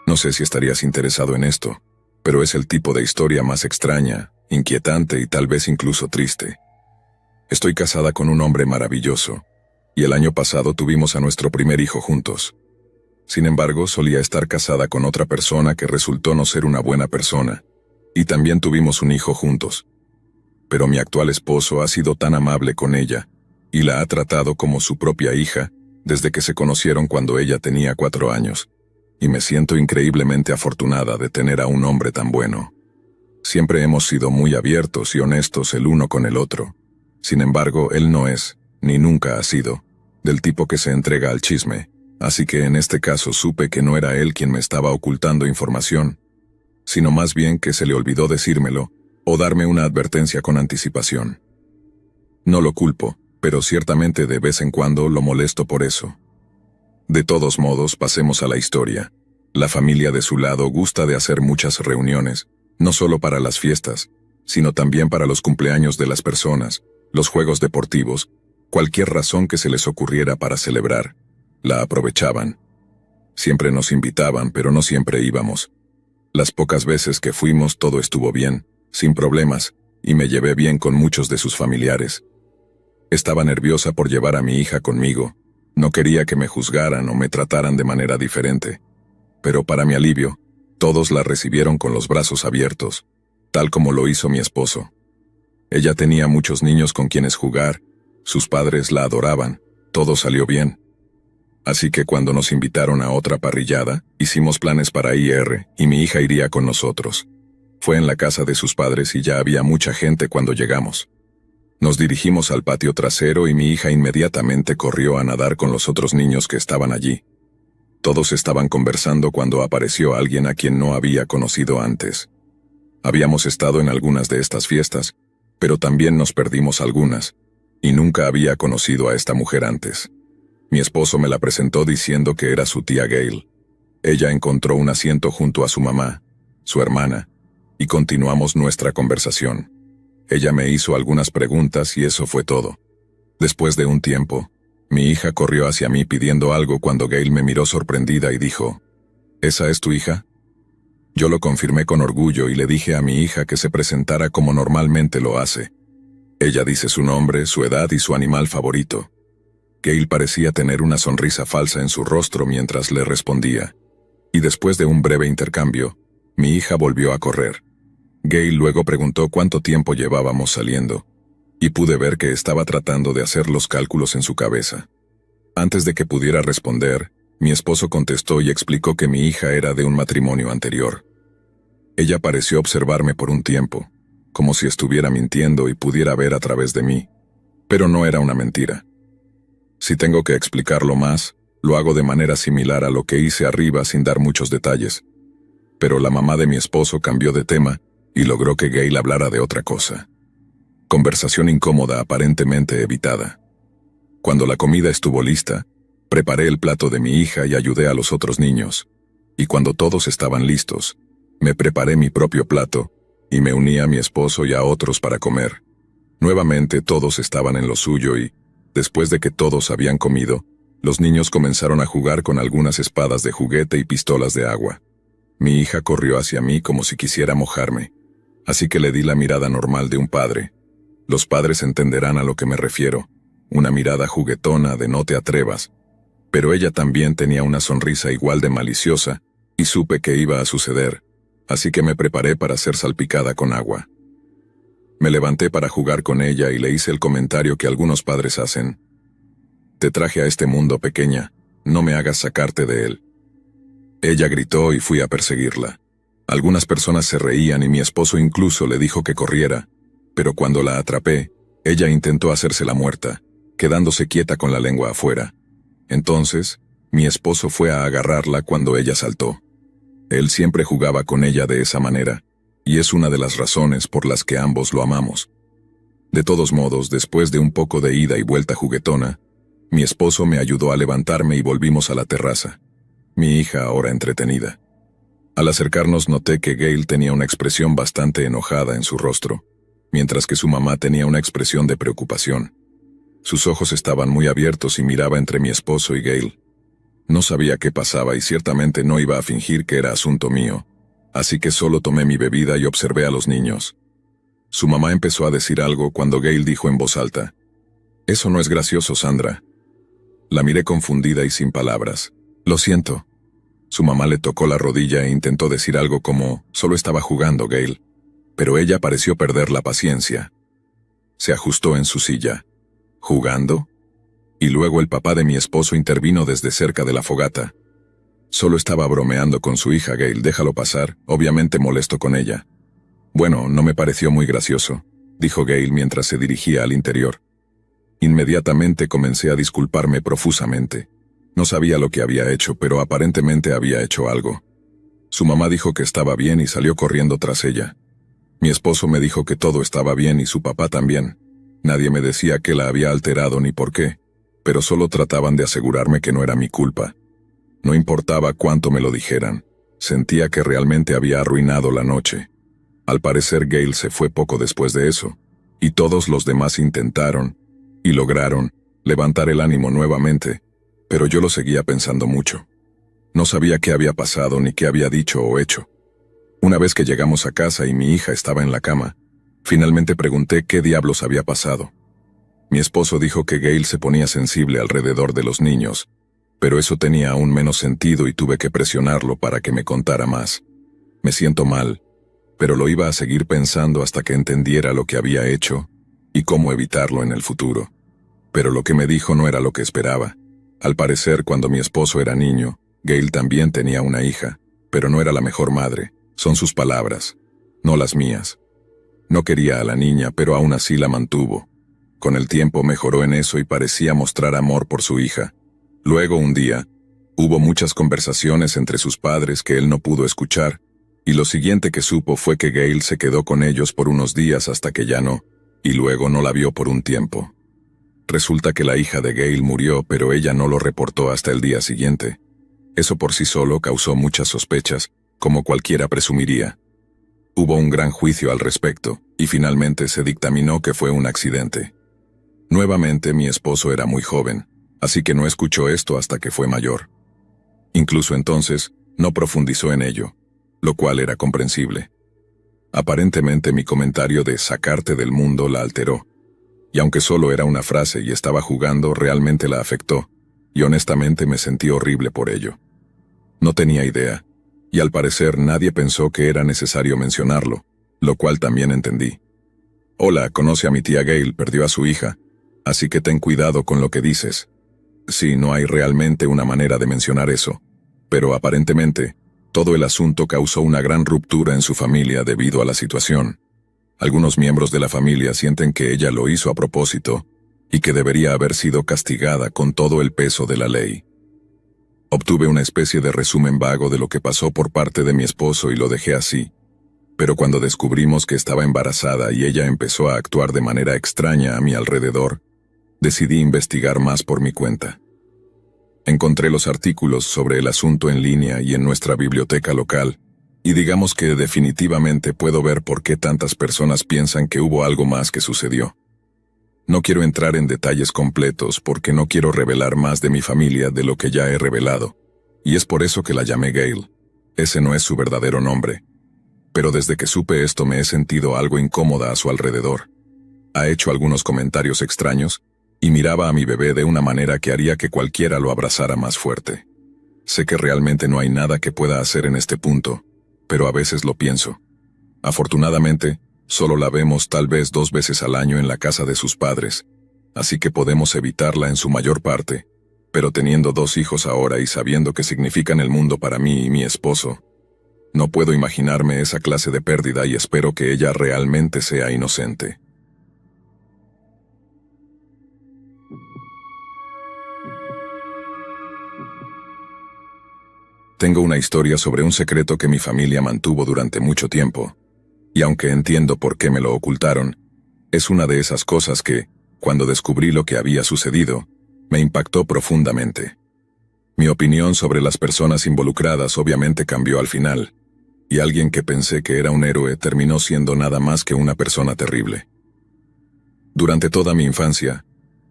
No sé si estarías interesado en esto, pero es el tipo de historia más extraña, inquietante y tal vez incluso triste. Estoy casada con un hombre maravilloso, y el año pasado tuvimos a nuestro primer hijo juntos. Sin embargo, solía estar casada con otra persona que resultó no ser una buena persona, y también tuvimos un hijo juntos. Pero mi actual esposo ha sido tan amable con ella, y la ha tratado como su propia hija, desde que se conocieron cuando ella tenía 4 años, y me siento increíblemente afortunada de tener a un hombre tan bueno. Siempre hemos sido muy abiertos y honestos el uno con el otro. Sin embargo, él no es, ni nunca ha sido, del tipo que se entrega al chisme, así que en este caso supe que no era él quien me estaba ocultando información, sino más bien que se le olvidó decírmelo, o darme una advertencia con anticipación. No lo culpo, pero ciertamente de vez en cuando lo molesto por eso. De todos modos, pasemos a la historia. La familia de su lado gusta de hacer muchas reuniones, no solo para las fiestas, sino también para los cumpleaños de las personas, los juegos deportivos, cualquier razón que se les ocurriera para celebrar. La aprovechaban. Siempre nos invitaban, pero no siempre íbamos. Las pocas veces que fuimos todo estuvo bien, sin problemas, y me llevé bien con muchos de sus familiares. Estaba nerviosa por llevar a mi hija conmigo. No quería que me juzgaran o me trataran de manera diferente. Pero para mi alivio, todos la recibieron con los brazos abiertos, tal como lo hizo mi esposo. Ella tenía muchos niños con quienes jugar, sus padres la adoraban, todo salió bien. Así que cuando nos invitaron a otra parrillada, hicimos planes para ir, y mi hija iría con nosotros. Fue en la casa de sus padres y ya había mucha gente cuando llegamos. Nos dirigimos al patio trasero y mi hija inmediatamente corrió a nadar con los otros niños que estaban allí. Todos estaban conversando cuando apareció alguien a quien no había conocido antes. Habíamos estado en algunas de estas fiestas, pero también nos perdimos algunas, y nunca había conocido a esta mujer antes. Mi esposo me la presentó diciendo que era su tía Gail. Ella encontró un asiento junto a su mamá, su hermana, y continuamos nuestra conversación. Ella me hizo algunas preguntas y eso fue todo. Después de un tiempo, mi hija corrió hacia mí pidiendo algo cuando Gail me miró sorprendida y dijo, ¿Esa es tu hija? Yo lo confirmé con orgullo y le dije a mi hija que se presentara como normalmente lo hace. Ella dice su nombre, su edad y su animal favorito. Gail parecía tener una sonrisa falsa en su rostro mientras le respondía, y después de un breve intercambio, mi hija volvió a correr. Gail luego preguntó cuánto tiempo llevábamos saliendo, y pude ver que estaba tratando de hacer los cálculos en su cabeza. Antes de que pudiera responder, mi esposo contestó y explicó que mi hija era de un matrimonio anterior. Ella pareció observarme por un tiempo, como si estuviera mintiendo y pudiera ver a través de mí, pero no era una mentira. Si tengo que explicarlo más, lo hago de manera similar a lo que hice arriba sin dar muchos detalles. Pero la mamá de mi esposo cambió de tema y logró que Gail hablara de otra cosa. Conversación incómoda aparentemente evitada. Cuando la comida estuvo lista, preparé el plato de mi hija y ayudé a los otros niños. Y cuando todos estaban listos, me preparé mi propio plato y me uní a mi esposo y a otros para comer. Nuevamente todos estaban en lo suyo y, después de que todos habían comido, los niños comenzaron a jugar con algunas espadas de juguete y pistolas de agua. Mi hija corrió hacia mí como si quisiera mojarme, así que le di la mirada normal de un padre. Los padres entenderán a lo que me refiero, una mirada juguetona de no te atrevas. Pero ella también tenía una sonrisa igual de maliciosa, y supe que iba a suceder, así que me preparé para ser salpicada con agua. Me levanté para jugar con ella y le hice el comentario que algunos padres hacen. Te traje a este mundo, pequeña, no me hagas sacarte de él. Ella gritó y fui a perseguirla. Algunas personas se reían y mi esposo incluso le dijo que corriera, pero cuando la atrapé, ella intentó hacerse la muerta, quedándose quieta con la lengua afuera. Entonces, mi esposo fue a agarrarla cuando ella saltó. Él siempre jugaba con ella de esa manera, y es una de las razones por las que ambos lo amamos. De todos modos, después de un poco de ida y vuelta juguetona, mi esposo me ayudó a levantarme y volvimos a la terraza. Mi hija ahora entretenida. Al acercarnos noté que Gail tenía una expresión bastante enojada en su rostro, mientras que su mamá tenía una expresión de preocupación. Sus ojos estaban muy abiertos y miraba entre mi esposo y Gail. No sabía qué pasaba y ciertamente no iba a fingir que era asunto mío, así que solo tomé mi bebida y observé a los niños. Su mamá empezó a decir algo cuando Gail dijo en voz alta: «Eso no es gracioso, Sandra». La miré confundida y sin palabras. «Lo siento». Su mamá le tocó la rodilla e intentó decir algo como: «Solo estaba jugando, Gail». Pero ella pareció perder la paciencia. Se ajustó en su silla. ¿Jugando? Y luego el papá de mi esposo intervino desde cerca de la fogata. «Solo estaba bromeando con su hija, Gail, déjalo pasar», obviamente molesto con ella. «Bueno, no me pareció muy gracioso», dijo Gail mientras se dirigía al interior. Inmediatamente comencé a disculparme profusamente. No sabía lo que había hecho, pero aparentemente había hecho algo. Su mamá dijo que estaba bien y salió corriendo tras ella. Mi esposo me dijo que todo estaba bien y su papá también. Nadie me decía que la había alterado ni por qué, pero solo trataban de asegurarme que no era mi culpa. No importaba cuánto me lo dijeran, sentía que realmente había arruinado la noche. Al parecer Gail se fue poco después de eso, y todos los demás intentaron, y lograron, levantar el ánimo nuevamente, pero yo lo seguía pensando mucho. No sabía qué había pasado ni qué había dicho o hecho. Una vez que llegamos a casa y mi hija estaba en la cama, finalmente pregunté qué diablos había pasado. Mi esposo dijo que Gail se ponía sensible alrededor de los niños, pero eso tenía aún menos sentido y tuve que presionarlo para que me contara más. Me siento mal, pero lo iba a seguir pensando hasta que entendiera lo que había hecho y cómo evitarlo en el futuro. Pero lo que me dijo no era lo que esperaba. Al parecer, cuando mi esposo era niño, Gail también tenía una hija, pero no era la mejor madre. Son sus palabras, no las mías. No quería a la niña, pero aún así la mantuvo. Con el tiempo mejoró en eso y parecía mostrar amor por su hija. Luego, un día, hubo muchas conversaciones entre sus padres que él no pudo escuchar, y lo siguiente que supo fue que Gail se quedó con ellos por unos días hasta que ya no, y luego no la vio por un tiempo. Resulta que la hija de Gail murió, pero ella no lo reportó hasta el día siguiente. Eso por sí solo causó muchas sospechas, como cualquiera presumiría. Hubo un gran juicio al respecto, y finalmente se dictaminó que fue un accidente. Nuevamente mi esposo era muy joven, así que no escuchó esto hasta que fue mayor. Incluso entonces, no profundizó en ello, lo cual era comprensible. Aparentemente mi comentario de sacarte del mundo la alteró, y aunque solo era una frase y estaba jugando, realmente la afectó, y honestamente me sentí horrible por ello. No tenía idea, y al parecer nadie pensó que era necesario mencionarlo, lo cual también entendí. «Hola, conoce a mi tía Gail, perdió a su hija, así que ten cuidado con lo que dices». Sí, no hay realmente una manera de mencionar eso, pero aparentemente, todo el asunto causó una gran ruptura en su familia debido a la situación. Algunos miembros de la familia sienten que ella lo hizo a propósito, y que debería haber sido castigada con todo el peso de la ley. Obtuve una especie de resumen vago de lo que pasó por parte de mi esposo y lo dejé así. Pero cuando descubrimos que estaba embarazada y ella empezó a actuar de manera extraña a mi alrededor, decidí investigar más por mi cuenta. Encontré los artículos sobre el asunto en línea y en nuestra biblioteca local, y digamos que definitivamente puedo ver por qué tantas personas piensan que hubo algo más que sucedió. No quiero entrar en detalles completos porque no quiero revelar más de mi familia de lo que ya he revelado, y es por eso que la llamé Gail. Ese no es su verdadero nombre. Pero desde que supe esto me he sentido algo incómoda a su alrededor. Ha hecho algunos comentarios extraños, y miraba a mi bebé de una manera que haría que cualquiera lo abrazara más fuerte. Sé que realmente no hay nada que pueda hacer en este punto, pero a veces lo pienso. Afortunadamente, solo la vemos tal vez 2 veces al año en la casa de sus padres, así que podemos evitarla en su mayor parte, pero teniendo 2 hijos ahora y sabiendo qué significan el mundo para mí y mi esposo, no puedo imaginarme esa clase de pérdida y espero que ella realmente sea inocente. Tengo una historia sobre un secreto que mi familia mantuvo durante mucho tiempo, y aunque entiendo por qué me lo ocultaron, es una de esas cosas que, cuando descubrí lo que había sucedido, me impactó profundamente. Mi opinión sobre las personas involucradas obviamente cambió al final, y alguien que pensé que era un héroe terminó siendo nada más que una persona terrible. Durante toda mi infancia,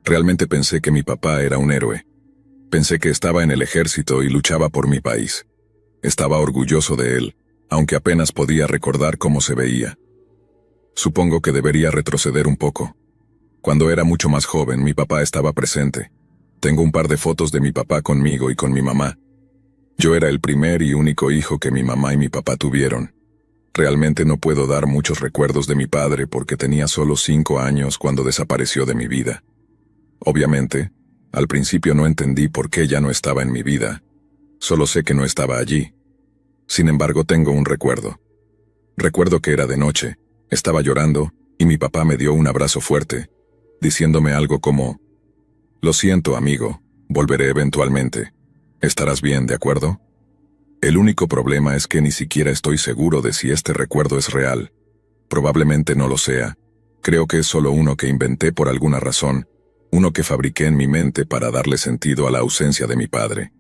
Realmente pensé que mi papá era un héroe. Pensé que estaba en el ejército y luchaba por mi país. Estaba orgulloso de él, aunque apenas podía recordar cómo se veía. Supongo que debería retroceder un poco. Cuando era mucho más joven, mi papá estaba presente. Tengo un par de fotos de mi papá conmigo y con mi mamá. Yo era el primer y único hijo que mi mamá y mi papá tuvieron. Realmente no puedo dar muchos recuerdos de mi padre porque tenía solo 5 años cuando desapareció de mi vida. Obviamente, al principio no entendí por qué ya no estaba en mi vida. Solo sé que no estaba allí. Sin embargo, tengo un recuerdo. Recuerdo que era de noche, estaba llorando, y mi papá me dio un abrazo fuerte, diciéndome algo como: «Lo siento, amigo, volveré eventualmente. Estarás bien, ¿de acuerdo?». El único problema es que ni siquiera estoy seguro de si este recuerdo es real. Probablemente no lo sea. Creo que es solo uno que inventé por alguna razón, uno que fabriqué en mi mente para darle sentido a la ausencia de mi padre.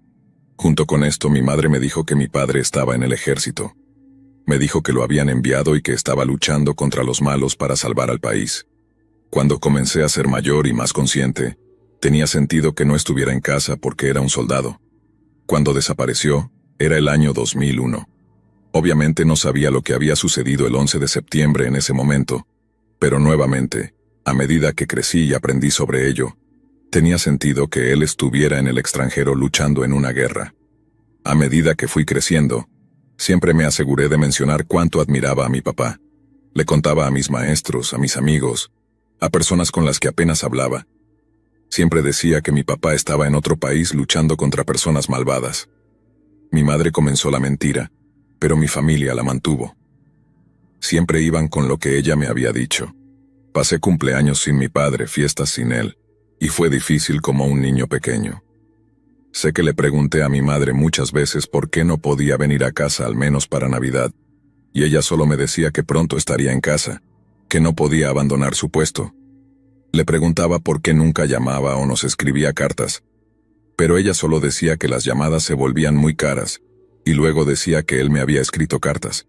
Junto con esto, mi madre me dijo que mi padre estaba en el ejército. Me dijo que lo habían enviado y que estaba luchando contra los malos para salvar al país. Cuando comencé a ser mayor y más consciente, tenía sentido que no estuviera en casa porque era un soldado. Cuando desapareció, era el año 2001. Obviamente no sabía lo que había sucedido el 11 de septiembre en ese momento, pero nuevamente, a medida que crecí y aprendí sobre ello, tenía sentido que él estuviera en el extranjero luchando en una guerra. A medida que fui creciendo, siempre me aseguré de mencionar cuánto admiraba a mi papá. Le contaba a mis maestros, a mis amigos, a personas con las que apenas hablaba. Siempre decía que mi papá estaba en otro país luchando contra personas malvadas. Mi madre comenzó la mentira, pero mi familia la mantuvo. Siempre iban con lo que ella me había dicho. Pasé cumpleaños sin mi padre, fiestas sin él, y fue difícil como un niño pequeño. Sé que le pregunté a mi madre muchas veces por qué no podía venir a casa al menos para Navidad, y ella solo me decía que pronto estaría en casa, que no podía abandonar su puesto. Le preguntaba por qué nunca llamaba o nos escribía cartas, pero ella solo decía que las llamadas se volvían muy caras, y luego decía que él me había escrito cartas.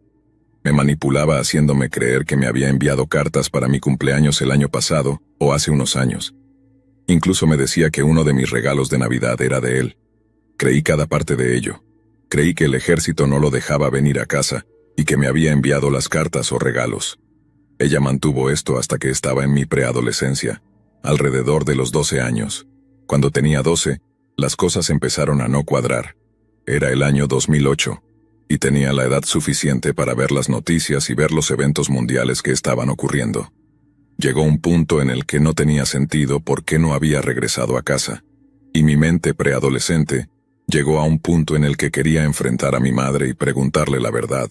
Me manipulaba haciéndome creer que me había enviado cartas para mi cumpleaños el año pasado, o hace unos años. Incluso me decía que uno de mis regalos de Navidad era de él. Creí cada parte de ello. Creí que el ejército no lo dejaba venir a casa, y que me había enviado las cartas o regalos. Ella mantuvo esto hasta que estaba en mi preadolescencia, alrededor de los 12 años. Cuando tenía 12, las cosas empezaron a no cuadrar. Era el año 2008, y tenía la edad suficiente para ver las noticias y ver los eventos mundiales que estaban ocurriendo. Llegó un punto en el que no tenía sentido por qué no había regresado a casa, y mi mente preadolescente llegó a un punto en el que quería enfrentar a mi madre y preguntarle la verdad.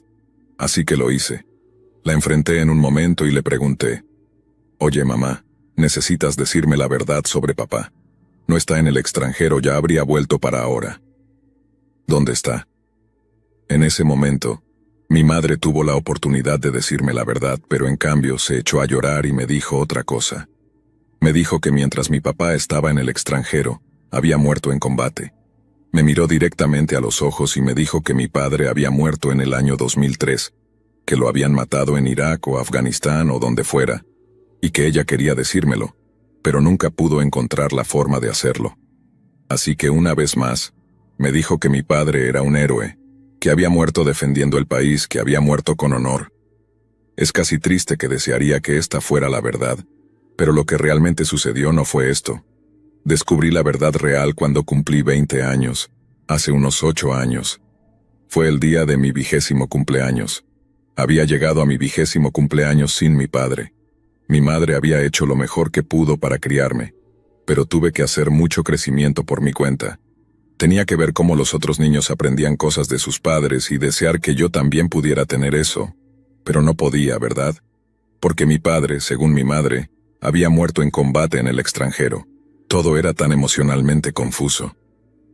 Así que lo hice. La enfrenté en un momento y le pregunté: «Oye, mamá, necesitas decirme la verdad sobre papá. No está en el extranjero, ya habría vuelto para ahora. ¿Dónde está?». En ese momento, mi madre tuvo la oportunidad de decirme la verdad, pero en cambio se echó a llorar y me dijo otra cosa. Me dijo que mientras mi papá estaba en el extranjero, había muerto en combate. Me miró directamente a los ojos y me dijo que mi padre había muerto en el año 2003, que lo habían matado en Irak o Afganistán o donde fuera, y que ella quería decírmelo, pero nunca pudo encontrar la forma de hacerlo. Así que una vez más, me dijo que mi padre era un héroe, que había muerto defendiendo el país, que había muerto con honor. Es casi triste que desearía que esta fuera la verdad, pero lo que realmente sucedió no fue esto. Descubrí la verdad real cuando cumplí 20 años, hace unos 8 años. Fue el día de mi 20º cumpleaños. Había llegado a mi 20º cumpleaños sin mi padre. Mi madre había hecho lo mejor que pudo para criarme, pero tuve que hacer mucho crecimiento por mi cuenta. Tenía que ver cómo los otros niños aprendían cosas de sus padres y desear que yo también pudiera tener eso. Pero no podía, ¿verdad? Porque mi padre, según mi madre, había muerto en combate en el extranjero. Todo era tan emocionalmente confuso.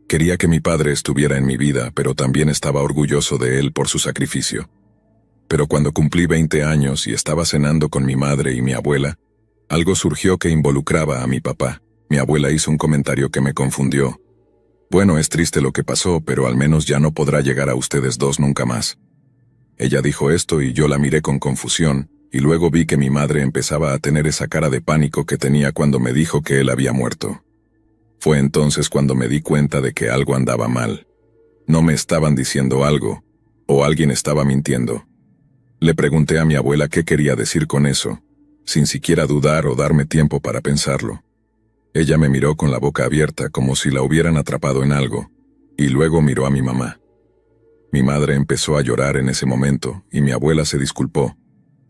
Quería que mi padre estuviera en mi vida, pero también estaba orgulloso de él por su sacrificio. Pero cuando cumplí 20 años y estaba cenando con mi madre y mi abuela, algo surgió que involucraba a mi papá. Mi abuela hizo un comentario que me confundió. «Bueno, es triste lo que pasó, pero al menos ya no podrá llegar a ustedes dos nunca más». Ella dijo esto y yo la miré con confusión, y luego vi que mi madre empezaba a tener esa cara de pánico que tenía cuando me dijo que él había muerto. Fue entonces cuando me di cuenta de que algo andaba mal. No me estaban diciendo algo, o alguien estaba mintiendo. Le pregunté a mi abuela qué quería decir con eso, sin siquiera dudar o darme tiempo para pensarlo. Ella me miró con la boca abierta como si la hubieran atrapado en algo, y luego miró a mi mamá. Mi madre empezó a llorar en ese momento, y mi abuela se disculpó,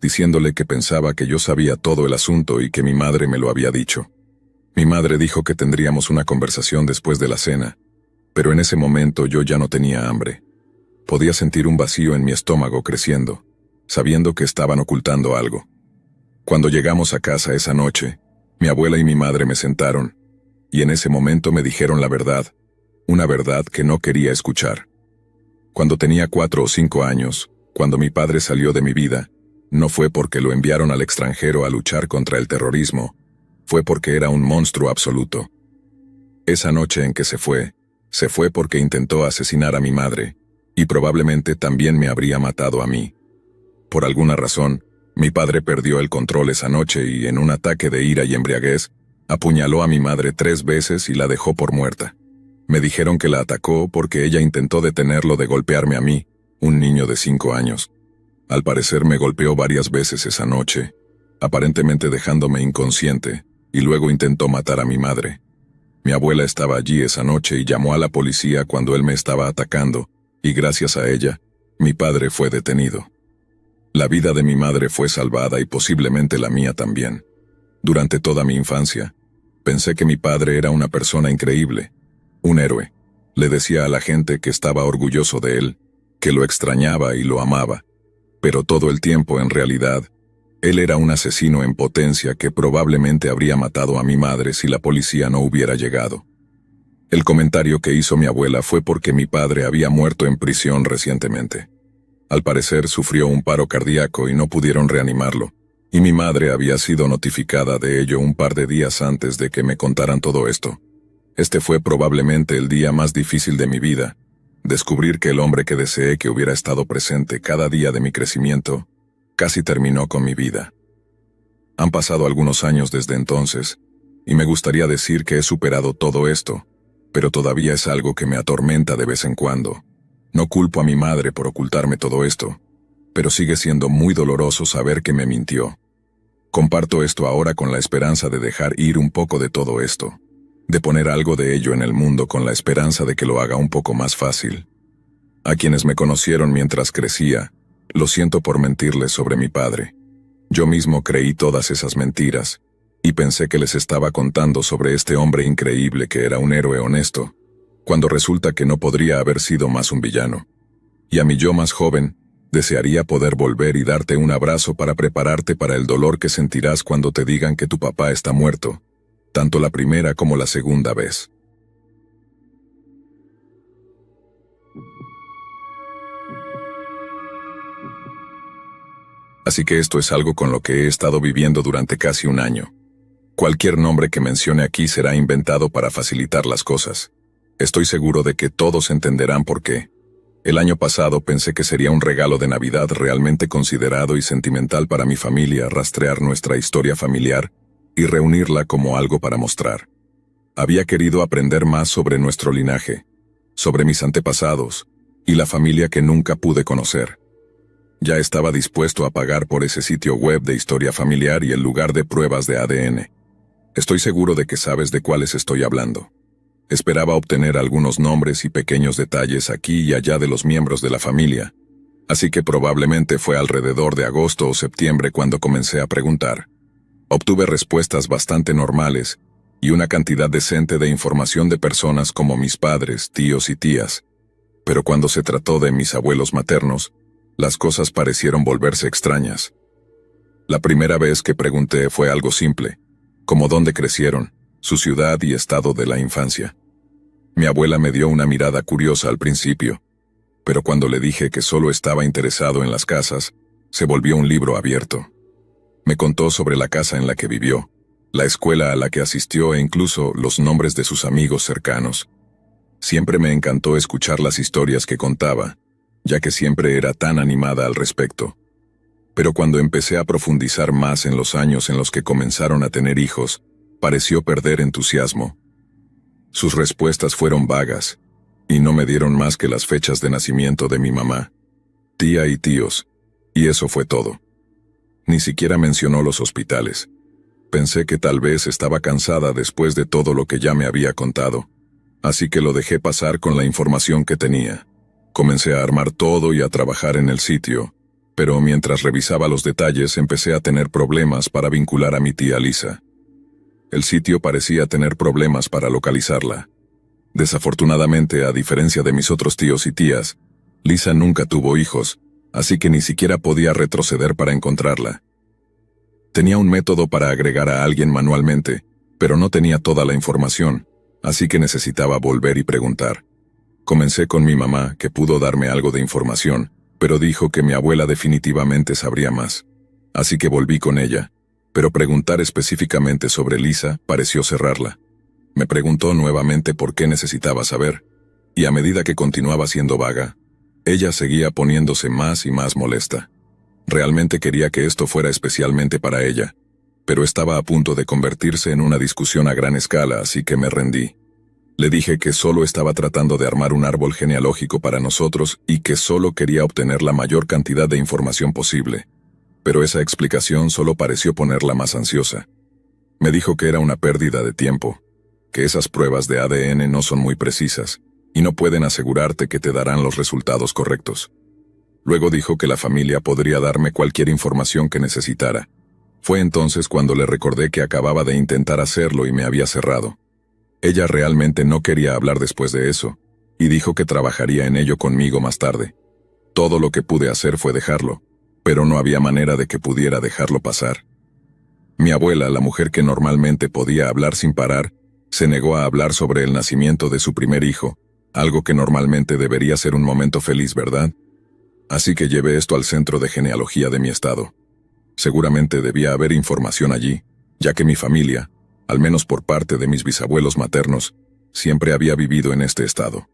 diciéndole que pensaba que yo sabía todo el asunto y que mi madre me lo había dicho. Mi madre dijo que tendríamos una conversación después de la cena, pero en ese momento yo ya no tenía hambre. Podía sentir un vacío en mi estómago creciendo, sabiendo que estaban ocultando algo. Cuando llegamos a casa esa noche, mi abuela y mi madre me sentaron, y en ese momento me dijeron la verdad, una verdad que no quería escuchar. Cuando tenía 4 o 5 años, cuando mi padre salió de mi vida, no fue porque lo enviaron al extranjero a luchar contra el terrorismo, fue porque era un monstruo absoluto. Esa noche en que se fue porque intentó asesinar a mi madre, y probablemente también me habría matado a mí. Por alguna razón, mi padre perdió el control esa noche y en un ataque de ira y embriaguez, apuñaló a mi madre 3 veces y la dejó por muerta. Me dijeron que la atacó porque ella intentó detenerlo de golpearme a mí, un niño de 5 años. Al parecer me golpeó varias veces esa noche, aparentemente dejándome inconsciente, y luego intentó matar a mi madre. Mi abuela estaba allí esa noche y llamó a la policía cuando él me estaba atacando, y gracias a ella, mi padre fue detenido. La vida de mi madre fue salvada y posiblemente la mía también. Durante toda mi infancia, pensé que mi padre era una persona increíble, un héroe. Le decía a la gente que estaba orgulloso de él, que lo extrañaba y lo amaba, pero todo el tiempo en realidad, él era un asesino en potencia que probablemente habría matado a mi madre si la policía no hubiera llegado. El comentario que hizo mi abuela fue porque mi padre había muerto en prisión recientemente. Al parecer sufrió un paro cardíaco y no pudieron reanimarlo, y mi madre había sido notificada de ello un par de días antes de que me contaran todo esto. Este fue probablemente el día más difícil de mi vida, descubrir que el hombre que deseé que hubiera estado presente cada día de mi crecimiento, casi terminó con mi vida. Han pasado algunos años desde entonces, y me gustaría decir que he superado todo esto, pero todavía es algo que me atormenta de vez en cuando. No culpo a mi madre por ocultarme todo esto, pero sigue siendo muy doloroso saber que me mintió. Comparto esto ahora con la esperanza de dejar ir un poco de todo esto, de poner algo de ello en el mundo con la esperanza de que lo haga un poco más fácil. A quienes me conocieron mientras crecía, lo siento por mentirles sobre mi padre. Yo mismo creí todas esas mentiras, y pensé que les estaba contando sobre este hombre increíble que era un héroe honesto, cuando resulta que no podría haber sido más un villano. Y a mi yo más joven, desearía poder volver y darte un abrazo para prepararte para el dolor que sentirás cuando te digan que tu papá está muerto, tanto la primera como la segunda vez. Así que esto es algo con lo que he estado viviendo durante casi un año. Cualquier nombre que mencione aquí será inventado para facilitar las cosas. Estoy seguro de que todos entenderán por qué. El año pasado pensé que sería un regalo de Navidad realmente considerado y sentimental para mi familia rastrear nuestra historia familiar y reunirla como algo para mostrar. Había querido aprender más sobre nuestro linaje, sobre mis antepasados y la familia que nunca pude conocer. Ya estaba dispuesto a pagar por ese sitio web de historia familiar y el lugar de pruebas de ADN. Estoy seguro de que sabes de cuáles estoy hablando. Esperaba obtener algunos nombres y pequeños detalles aquí y allá de los miembros de la familia, así que probablemente fue alrededor de agosto o septiembre cuando comencé a preguntar. Obtuve respuestas bastante normales y una cantidad decente de información de personas como mis padres, tíos y tías, pero cuando se trató de mis abuelos maternos, las cosas parecieron volverse extrañas. La primera vez que pregunté fue algo simple, como dónde crecieron, su ciudad y estado de la infancia. Mi abuela me dio una mirada curiosa al principio, pero cuando le dije que solo estaba interesado en las casas, se volvió un libro abierto. Me contó sobre la casa en la que vivió, la escuela a la que asistió e incluso los nombres de sus amigos cercanos. Siempre me encantó escuchar las historias que contaba, ya que siempre era tan animada al respecto. Pero cuando empecé a profundizar más en los años en los que comenzaron a tener hijos, pareció perder entusiasmo. Sus respuestas fueron vagas, y no me dieron más que las fechas de nacimiento de mi mamá, tía y tíos, y eso fue todo. Ni siquiera mencionó los hospitales. Pensé que tal vez estaba cansada después de todo lo que ya me había contado, así que lo dejé pasar con la información que tenía. Comencé a armar todo y a trabajar en el sitio, pero mientras revisaba los detalles empecé a tener problemas para vincular a mi tía Lisa. El sitio parecía tener problemas para localizarla. Desafortunadamente, a diferencia de mis otros tíos y tías, Lisa nunca tuvo hijos, así que ni siquiera podía retroceder para encontrarla. Tenía un método para agregar a alguien manualmente, pero no tenía toda la información, así que necesitaba volver y preguntar. Comencé con mi mamá, que pudo darme algo de información, pero dijo que mi abuela definitivamente sabría más. Así que volví con ella, pero preguntar específicamente sobre Lisa pareció cerrarla. Me preguntó nuevamente por qué necesitaba saber, y a medida que continuaba siendo vaga, ella seguía poniéndose más y más molesta. Realmente quería que esto fuera especialmente para ella, pero estaba a punto de convertirse en una discusión a gran escala, así que me rendí. Le dije que solo estaba tratando de armar un árbol genealógico para nosotros y que solo quería obtener la mayor cantidad de información posible. Pero esa explicación solo pareció ponerla más ansiosa. Me dijo que era una pérdida de tiempo, que esas pruebas de ADN no son muy precisas y no pueden asegurarte que te darán los resultados correctos. Luego dijo que la familia podría darme cualquier información que necesitara. Fue entonces cuando le recordé que acababa de intentar hacerlo y me había cerrado. Ella realmente no quería hablar después de eso, y dijo que trabajaría en ello conmigo más tarde. Todo lo que pude hacer fue dejarlo, pero no había manera de que pudiera dejarlo pasar. Mi abuela, la mujer que normalmente podía hablar sin parar, se negó a hablar sobre el nacimiento de su primer hijo, algo que normalmente debería ser un momento feliz, ¿verdad? Así que llevé esto al centro de genealogía de mi estado. Seguramente debía haber información allí, ya que mi familia, al menos por parte de mis bisabuelos maternos, siempre había vivido en este estado.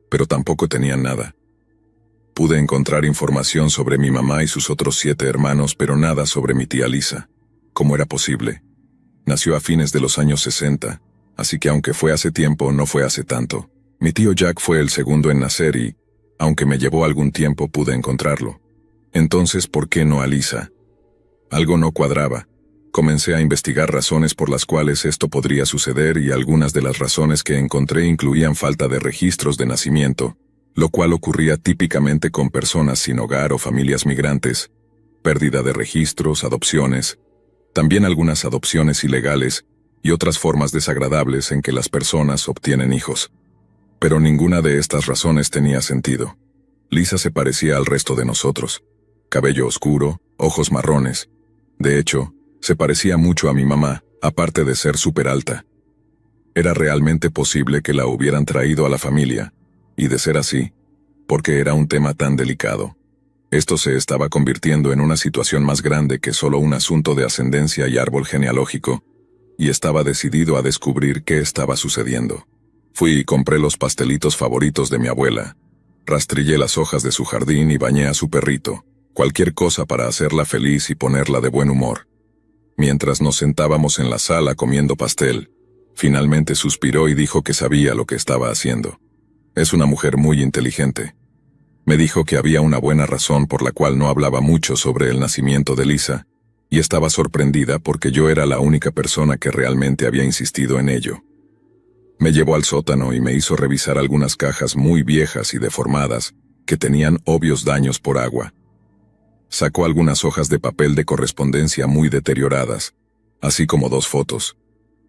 Pero tampoco tenían nada. Pude encontrar información sobre mi mamá y sus otros 7 hermanos, pero nada sobre mi tía Lisa. ¿Cómo era posible? Nació a fines de los años 60, así que aunque fue hace tiempo, no fue hace tanto. Mi tío Jack fue el segundo en nacer y, aunque me llevó algún tiempo, pude encontrarlo. Entonces, ¿por qué no a Lisa? Algo no cuadraba. Comencé a investigar razones por las cuales esto podría suceder y algunas de las razones que encontré incluían falta de registros de nacimiento, lo cual ocurría típicamente con personas sin hogar o familias migrantes, pérdida de registros, adopciones, también algunas adopciones ilegales y otras formas desagradables en que las personas obtienen hijos. Pero ninguna de estas razones tenía sentido. Lisa se parecía al resto de nosotros. Cabello oscuro, ojos marrones. De hecho, se parecía mucho a mi mamá, aparte de ser súper alta. Era realmente posible que la hubieran traído a la familia, y de ser así, porque era un tema tan delicado. Esto se estaba convirtiendo en una situación más grande que solo un asunto de ascendencia y árbol genealógico, y estaba decidido a descubrir qué estaba sucediendo. Fui y compré los pastelitos favoritos de mi abuela. Rastrillé las hojas de su jardín y bañé a su perrito. Cualquier cosa para hacerla feliz y ponerla de buen humor. Mientras nos sentábamos en la sala comiendo pastel, finalmente suspiró y dijo que sabía lo que estaba haciendo. Es una mujer muy inteligente. Me dijo que había una buena razón por la cual no hablaba mucho sobre el nacimiento de Lisa, y estaba sorprendida porque yo era la única persona que realmente había insistido en ello. Me llevó al sótano y me hizo revisar algunas cajas muy viejas y deformadas que tenían obvios daños por agua. Sacó algunas hojas de papel de correspondencia muy deterioradas, así como 2 fotos.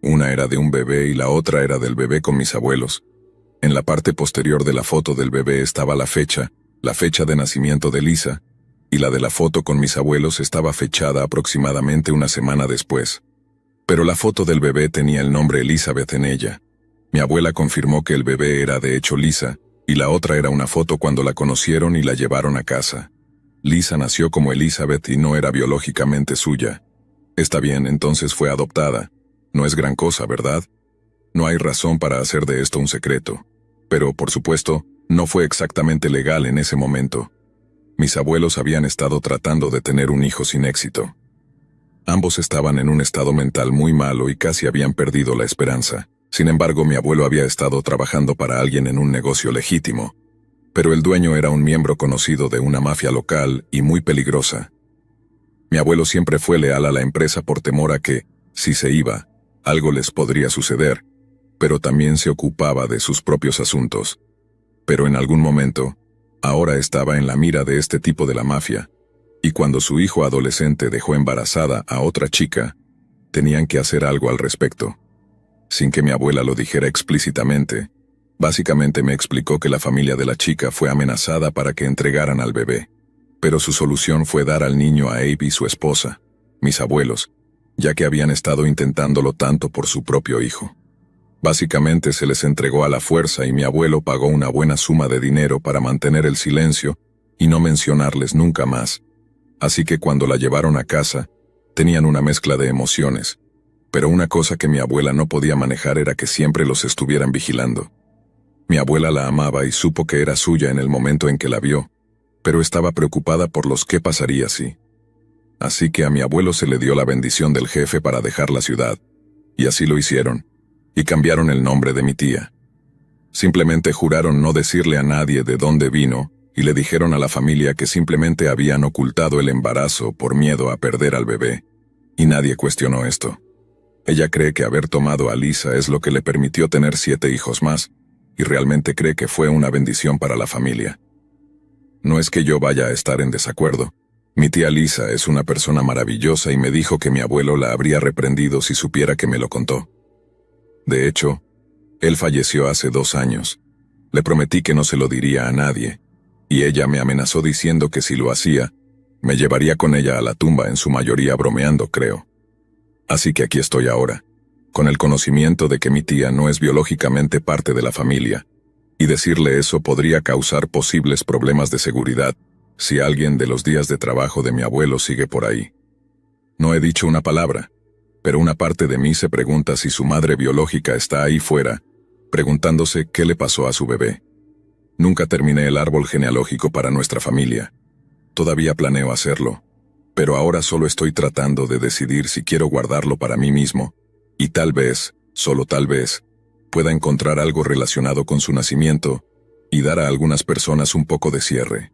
Una era de un bebé y la otra era del bebé con mis abuelos. En la parte posterior de la foto del bebé estaba la fecha de nacimiento de Lisa, y la de la foto con mis abuelos estaba fechada aproximadamente una semana después. Pero la foto del bebé tenía el nombre Elizabeth en ella. Mi abuela confirmó que el bebé era de hecho Lisa, y la otra era una foto cuando la conocieron y la llevaron a casa. Lisa nació como Elizabeth y no era biológicamente suya. Está bien, entonces fue adoptada. No es gran cosa, ¿verdad? No hay razón para hacer de esto un secreto. Pero, por supuesto, no fue exactamente legal en ese momento. Mis abuelos habían estado tratando de tener un hijo sin éxito. Ambos estaban en un estado mental muy malo y casi habían perdido la esperanza. Sin embargo, mi abuelo había estado trabajando para alguien en un negocio legítimo, pero el dueño era un miembro conocido de una mafia local y muy peligrosa. Mi abuelo siempre fue leal a la empresa por temor a que, si se iba, algo les podría suceder, pero también se ocupaba de sus propios asuntos. Pero en algún momento, ahora estaba en la mira de este tipo de la mafia, y cuando su hijo adolescente dejó embarazada a otra chica, tenían que hacer algo al respecto. Sin que mi abuela lo dijera explícitamente, básicamente me explicó que la familia de la chica fue amenazada para que entregaran al bebé, pero su solución fue dar al niño a Abe y su esposa, mis abuelos, ya que habían estado intentándolo tanto por su propio hijo. Básicamente se les entregó a la fuerza y mi abuelo pagó una buena suma de dinero para mantener el silencio y no mencionarles nunca más. Así que cuando la llevaron a casa, tenían una mezcla de emociones. Pero una cosa que mi abuela no podía manejar era que siempre los estuvieran vigilando. Mi abuela la amaba y supo que era suya en el momento en que la vio, pero estaba preocupada por los qué pasaría si. Así que a mi abuelo se le dio la bendición del jefe para dejar la ciudad, y así lo hicieron, y cambiaron el nombre de mi tía. Simplemente juraron no decirle a nadie de dónde vino, y le dijeron a la familia que simplemente habían ocultado el embarazo por miedo a perder al bebé, y nadie cuestionó esto. Ella cree que haber tomado a Lisa es lo que le permitió tener 7 hijos más, y realmente cree que fue una bendición para la familia. No es que yo vaya a estar en desacuerdo. Mi tía Lisa es una persona maravillosa y me dijo que mi abuelo la habría reprendido si supiera que me lo contó. De hecho, él falleció hace 2 años. Le prometí que no se lo diría a nadie, y ella me amenazó diciendo que si lo hacía, me llevaría con ella a la tumba, en su mayoría bromeando, creo. Así que aquí estoy ahora, con el conocimiento de que mi tía no es biológicamente parte de la familia, y decirle eso podría causar posibles problemas de seguridad si alguien de los días de trabajo de mi abuelo sigue por ahí. No he dicho una palabra, pero una parte de mí se pregunta si su madre biológica está ahí fuera, preguntándose qué le pasó a su bebé. Nunca terminé el árbol genealógico para nuestra familia. Todavía planeo hacerlo, pero ahora solo estoy tratando de decidir si quiero guardarlo para mí mismo, y tal vez, solo tal vez, pueda encontrar algo relacionado con su nacimiento y dar a algunas personas un poco de cierre.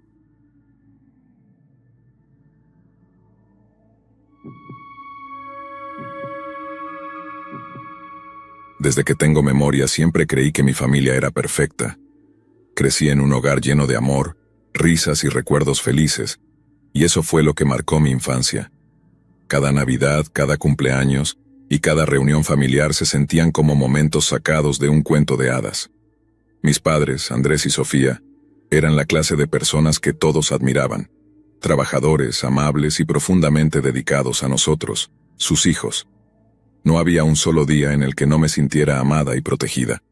Desde que tengo memoria siempre creí que mi familia era perfecta. Crecí en un hogar lleno de amor, risas y recuerdos felices, y eso fue lo que marcó mi infancia. Cada Navidad, cada cumpleaños y cada reunión familiar se sentían como momentos sacados de un cuento de hadas. Mis padres, Andrés y Sofía, eran la clase de personas que todos admiraban, trabajadores, amables y profundamente dedicados a nosotros, sus hijos. No había un solo día en el que no me sintiera amada y protegida.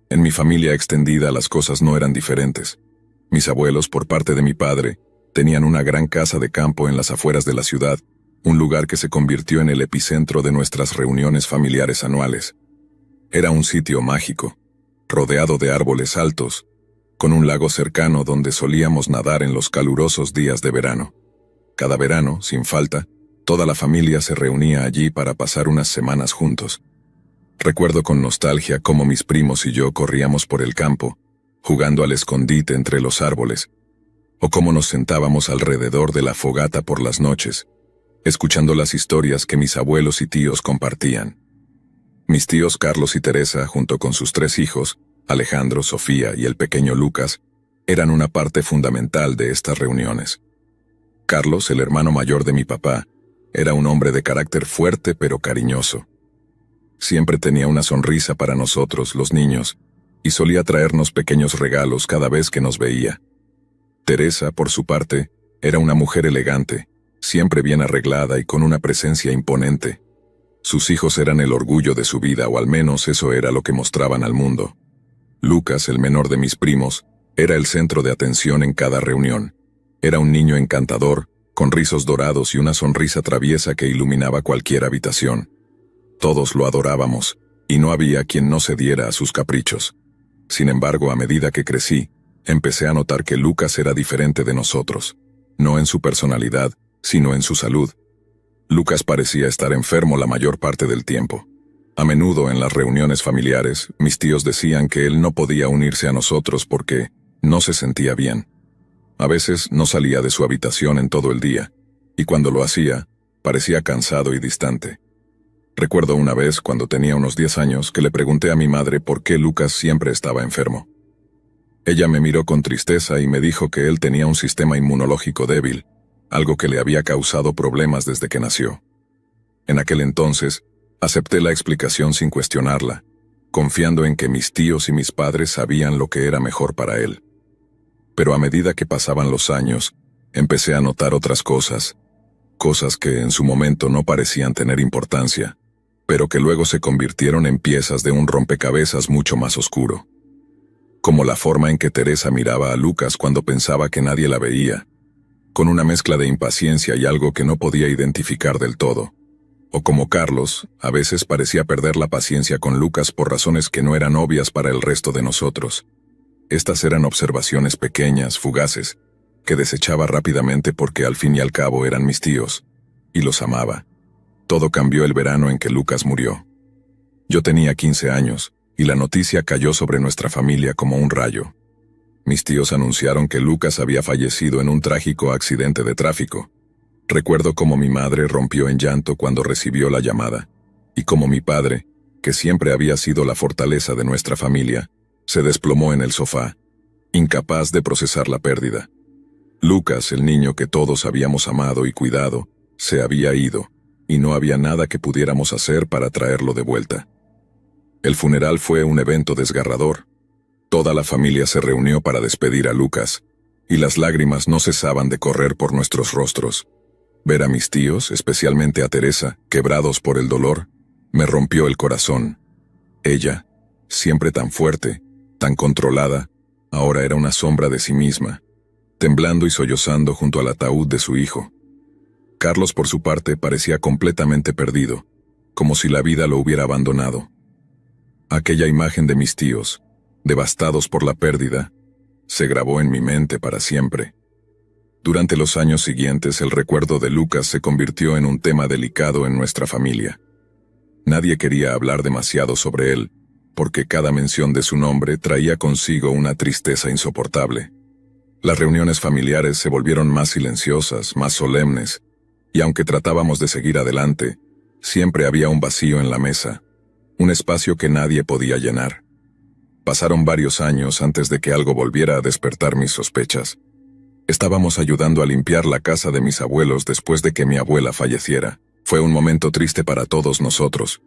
En mi familia extendida las cosas no eran diferentes. Mis abuelos, por parte de mi padre, tenían una gran casa de campo en las afueras de la ciudad, un lugar que se convirtió en el epicentro de nuestras reuniones familiares anuales. Era un sitio mágico, rodeado de árboles altos, con un lago cercano donde solíamos nadar en los calurosos días de verano. Cada verano, sin falta, toda la familia se reunía allí para pasar unas semanas juntos. Recuerdo con nostalgia cómo mis primos y yo corríamos por el campo, jugando al escondite entre los árboles, o cómo nos sentábamos alrededor de la fogata por las noches, escuchando las historias que mis abuelos y tíos compartían. Mis tíos Carlos y Teresa, junto con sus 3 hijos, Alejandro, Sofía y el pequeño Lucas, eran una parte fundamental de estas reuniones. Carlos, el hermano mayor de mi papá, era un hombre de carácter fuerte pero cariñoso. Siempre tenía una sonrisa para nosotros, los niños, y solía traernos pequeños regalos cada vez que nos veía. Teresa, por su parte, era una mujer elegante, siempre bien arreglada y con una presencia imponente. Sus hijos eran el orgullo de su vida, o al menos eso era lo que mostraban al mundo. Lucas, el menor de mis primos, era el centro de atención en cada reunión. Era un niño encantador, con rizos dorados y una sonrisa traviesa que iluminaba cualquier habitación. Todos lo adorábamos, y no había quien no cediera a sus caprichos. Sin embargo, a medida que crecí, empecé a notar que Lucas era diferente de nosotros, no en su personalidad, sino en su salud. Lucas parecía estar enfermo la mayor parte del tiempo. A menudo en las reuniones familiares, mis tíos decían que él no podía unirse a nosotros porque no se sentía bien. A veces no salía de su habitación en todo el día, y cuando lo hacía, parecía cansado y distante. Recuerdo una vez, cuando tenía unos 10 años, que le pregunté a mi madre por qué Lucas siempre estaba enfermo. Ella me miró con tristeza y me dijo que él tenía un sistema inmunológico débil, algo que le había causado problemas desde que nació. En aquel entonces, acepté la explicación sin cuestionarla, confiando en que mis tíos y mis padres sabían lo que era mejor para él. Pero a medida que pasaban los años, empecé a notar otras cosas que en su momento no parecían tener importancia, pero que luego se convirtieron en piezas de un rompecabezas mucho más oscuro. Como la forma en que Teresa miraba a Lucas cuando pensaba que nadie la veía, con una mezcla de impaciencia y algo que no podía identificar del todo. O como Carlos, a veces parecía perder la paciencia con Lucas por razones que no eran obvias para el resto de nosotros. Estas eran observaciones pequeñas, fugaces, que desechaba rápidamente porque al fin y al cabo eran mis tíos, y los amaba. Todo cambió el verano en que Lucas murió. Yo tenía 15 años, y la noticia cayó sobre nuestra familia como un rayo. Mis tíos anunciaron que Lucas había fallecido en un trágico accidente de tráfico. Recuerdo cómo mi madre rompió en llanto cuando recibió la llamada, y cómo mi padre, que siempre había sido la fortaleza de nuestra familia, se desplomó en el sofá, incapaz de procesar la pérdida. Lucas, el niño que todos habíamos amado y cuidado, se había ido, y no había nada que pudiéramos hacer para traerlo de vuelta. El funeral fue un evento desgarrador. Toda la familia se reunió para despedir a Lucas, y las lágrimas no cesaban de correr por nuestros rostros. Ver a mis tíos, especialmente a Teresa, quebrados por el dolor, me rompió el corazón. Ella, siempre tan fuerte, tan controlada, ahora era una sombra de sí misma, temblando y sollozando junto al ataúd de su hijo. Carlos, por su parte, parecía completamente perdido, como si la vida lo hubiera abandonado. Aquella imagen de mis tíos, devastados por la pérdida, se grabó en mi mente para siempre. Durante los años siguientes, el recuerdo de Lucas se convirtió en un tema delicado en nuestra familia. Nadie quería hablar demasiado sobre él, porque cada mención de su nombre traía consigo una tristeza insoportable. Las reuniones familiares se volvieron más silenciosas, más solemnes, y aunque tratábamos de seguir adelante, siempre había un vacío en la mesa, un espacio que nadie podía llenar. Pasaron varios años antes de que algo volviera a despertar mis sospechas. Estábamos ayudando a limpiar la casa de mis abuelos después de que mi abuela falleciera. Fue un momento triste para todos nosotros,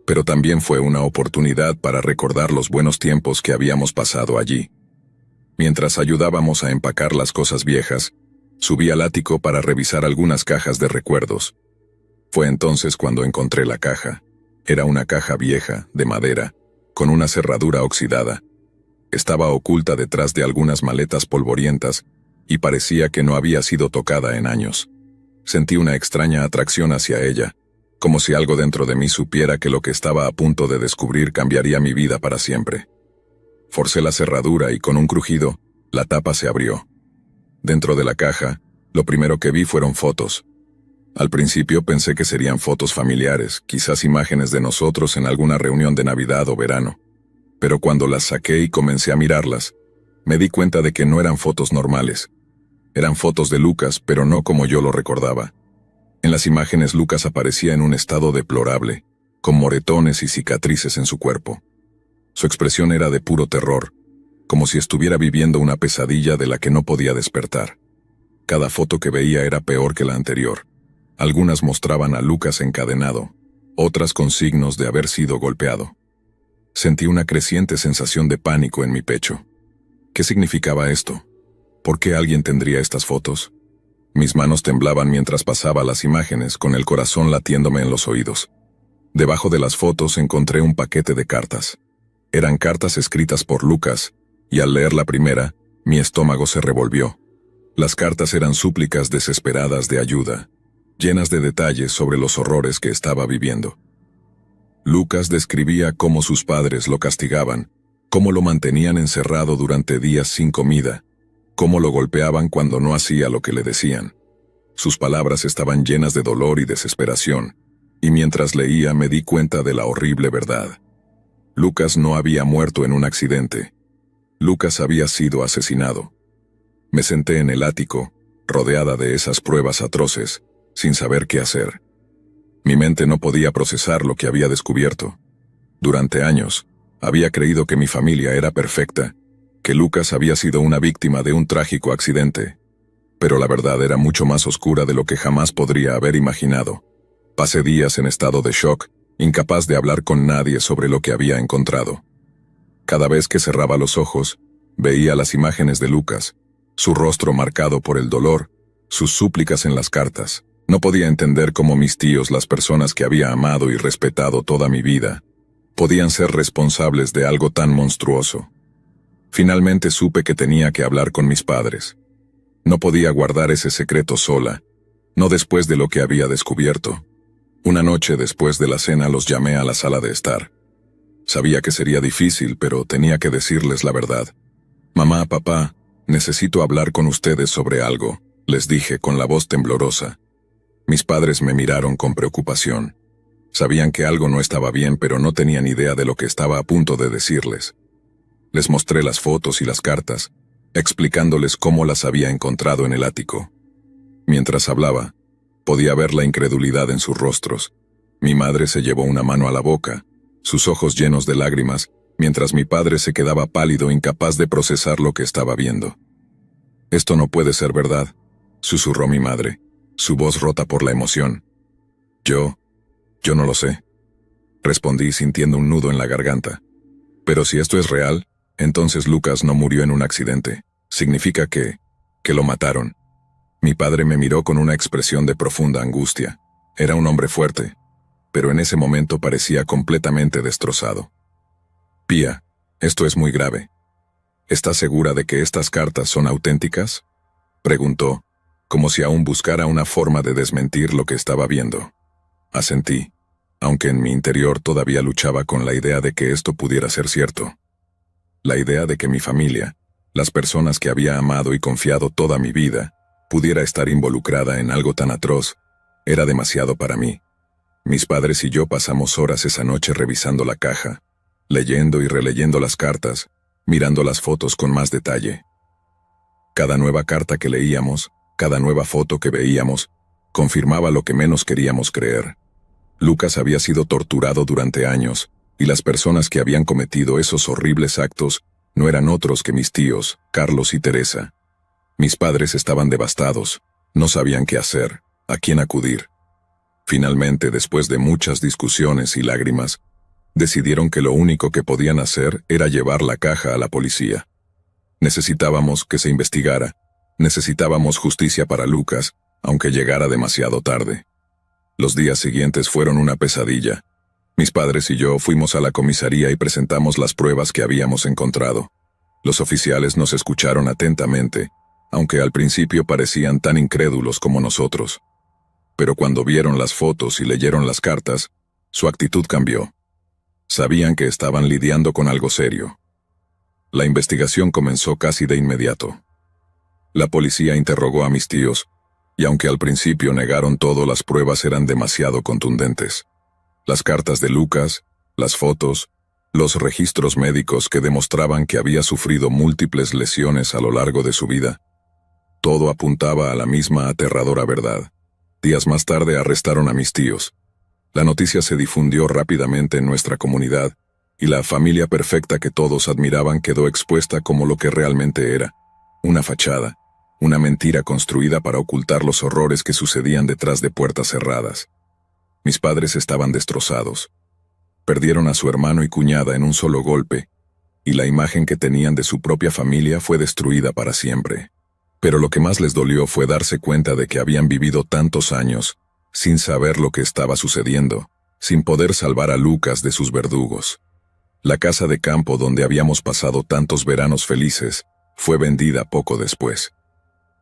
pero también fue una oportunidad para recordar los buenos tiempos que habíamos pasado allí. Mientras ayudábamos a empacar las cosas viejas, subí al ático para revisar algunas cajas de recuerdos. Fue entonces cuando encontré la caja. Era una caja vieja, de madera, con una cerradura oxidada. Estaba oculta detrás de algunas maletas polvorientas y parecía que no había sido tocada en años. Sentí una extraña atracción hacia ella, como si algo dentro de mí supiera que lo que estaba a punto de descubrir cambiaría mi vida para siempre. Forcé la cerradura y con un crujido, la tapa se abrió. Dentro de la caja, lo primero que vi fueron fotos. Al principio pensé que serían fotos familiares, quizás imágenes de nosotros en alguna reunión de Navidad o verano. Pero cuando las saqué y comencé a mirarlas, me di cuenta de que no eran fotos normales. Eran fotos de Lucas, pero no como yo lo recordaba. En las imágenes Lucas aparecía en un estado deplorable, con moretones y cicatrices en su cuerpo. Su expresión era de puro terror, como si estuviera viviendo una pesadilla de la que no podía despertar. Cada foto que veía era peor que la anterior. Algunas mostraban a Lucas encadenado, otras con signos de haber sido golpeado. Sentí una creciente sensación de pánico en mi pecho. ¿Qué significaba esto? ¿Por qué alguien tendría estas fotos? Mis manos temblaban mientras pasaba las imágenes, con el corazón latiéndome en los oídos. Debajo de las fotos encontré un paquete de cartas. Eran cartas escritas por Lucas, y al leer la primera, mi estómago se revolvió. Las cartas eran súplicas desesperadas de ayuda, llenas de detalles sobre los horrores que estaba viviendo. Lucas describía cómo sus padres lo castigaban, Cómo lo mantenían encerrado durante días sin comida, cómo lo golpeaban cuando no hacía lo que le decían. Sus palabras estaban llenas de dolor y desesperación, y mientras leía me di cuenta de la horrible verdad. Lucas no había muerto en un accidente. Lucas había sido asesinado. Me senté en el ático, rodeada de esas pruebas atroces, sin saber qué hacer. Mi mente no podía procesar lo que había descubierto. Durante años, había creído que mi familia era perfecta, que Lucas había sido una víctima de un trágico accidente. Pero la verdad era mucho más oscura de lo que jamás podría haber imaginado. Pasé días en estado de shock, incapaz de hablar con nadie sobre lo que había encontrado. Cada vez que cerraba los ojos, veía las imágenes de Lucas, su rostro marcado por el dolor, sus súplicas en las cartas. No podía entender cómo mis tíos, las personas que había amado y respetado toda mi vida, podían ser responsables de algo tan monstruoso. Finalmente supe que tenía que hablar con mis padres. No podía guardar ese secreto sola, no después de lo que había descubierto. Una noche después de la cena los llamé a la sala de estar. Sabía que sería difícil, pero tenía que decirles la verdad. «Mamá, papá, necesito hablar con ustedes sobre algo», les dije con la voz temblorosa. Mis padres me miraron con preocupación. Sabían que algo no estaba bien, pero no tenían idea de lo que estaba a punto de decirles. Les mostré las fotos y las cartas, explicándoles cómo las había encontrado en el ático. Mientras hablaba, podía ver la incredulidad en sus rostros. Mi madre se llevó una mano a la boca, sus ojos llenos de lágrimas, mientras mi padre se quedaba pálido, incapaz de procesar lo que estaba viendo. «Esto no puede ser verdad», susurró mi madre, su voz rota por la emoción. Yo no lo sé», respondí sintiendo un nudo en la garganta. «Pero si esto es real, entonces Lucas no murió en un accidente. Significa que lo mataron». Mi padre me miró con una expresión de profunda angustia. Era un hombre fuerte, pero en ese momento parecía completamente destrozado. «Pía, esto es muy grave. ¿Estás segura de que estas cartas son auténticas?», preguntó, como si aún buscara una forma de desmentir lo que estaba viendo. Asentí, aunque en mi interior todavía luchaba con la idea de que esto pudiera ser cierto. La idea de que mi familia, las personas que había amado y confiado toda mi vida, pudiera estar involucrada en algo tan atroz, era demasiado para mí. Mis padres y yo pasamos horas esa noche revisando la caja, leyendo y releyendo las cartas, mirando las fotos con más detalle. Cada nueva carta que leíamos, cada nueva foto que veíamos, confirmaba lo que menos queríamos creer. Lucas había sido torturado durante años, y las personas que habían cometido esos horribles actos no eran otros que mis tíos, Carlos y Teresa. Mis padres estaban devastados, no sabían qué hacer, a quién acudir. Finalmente, después de muchas discusiones y lágrimas, decidieron que lo único que podían hacer era llevar la caja a la policía. Necesitábamos que se investigara, necesitábamos justicia para Lucas, aunque llegara demasiado tarde. Los días siguientes fueron una pesadilla. Mis padres y yo fuimos a la comisaría y presentamos las pruebas que habíamos encontrado. Los oficiales nos escucharon atentamente, aunque al principio parecían tan incrédulos como nosotros. Pero cuando vieron las fotos y leyeron las cartas, su actitud cambió. Sabían que estaban lidiando con algo serio. La investigación comenzó casi de inmediato. La policía interrogó a mis tíos, y aunque al principio negaron todo, las pruebas eran demasiado contundentes. Las cartas de Lucas, las fotos, los registros médicos que demostraban que había sufrido múltiples lesiones a lo largo de su vida. Todo apuntaba a la misma aterradora verdad. Días más tarde arrestaron a mis tíos. La noticia se difundió rápidamente en nuestra comunidad, y la familia perfecta que todos admiraban quedó expuesta como lo que realmente era: una fachada, una mentira construida para ocultar los horrores que sucedían detrás de puertas cerradas. Mis padres estaban destrozados. Perdieron a su hermano y cuñada en un solo golpe, y la imagen que tenían de su propia familia fue destruida para siempre. Pero lo que más les dolió fue darse cuenta de que habían vivido tantos años, sin saber lo que estaba sucediendo, sin poder salvar a Lucas de sus verdugos. La casa de campo donde habíamos pasado tantos veranos felices fue vendida poco después.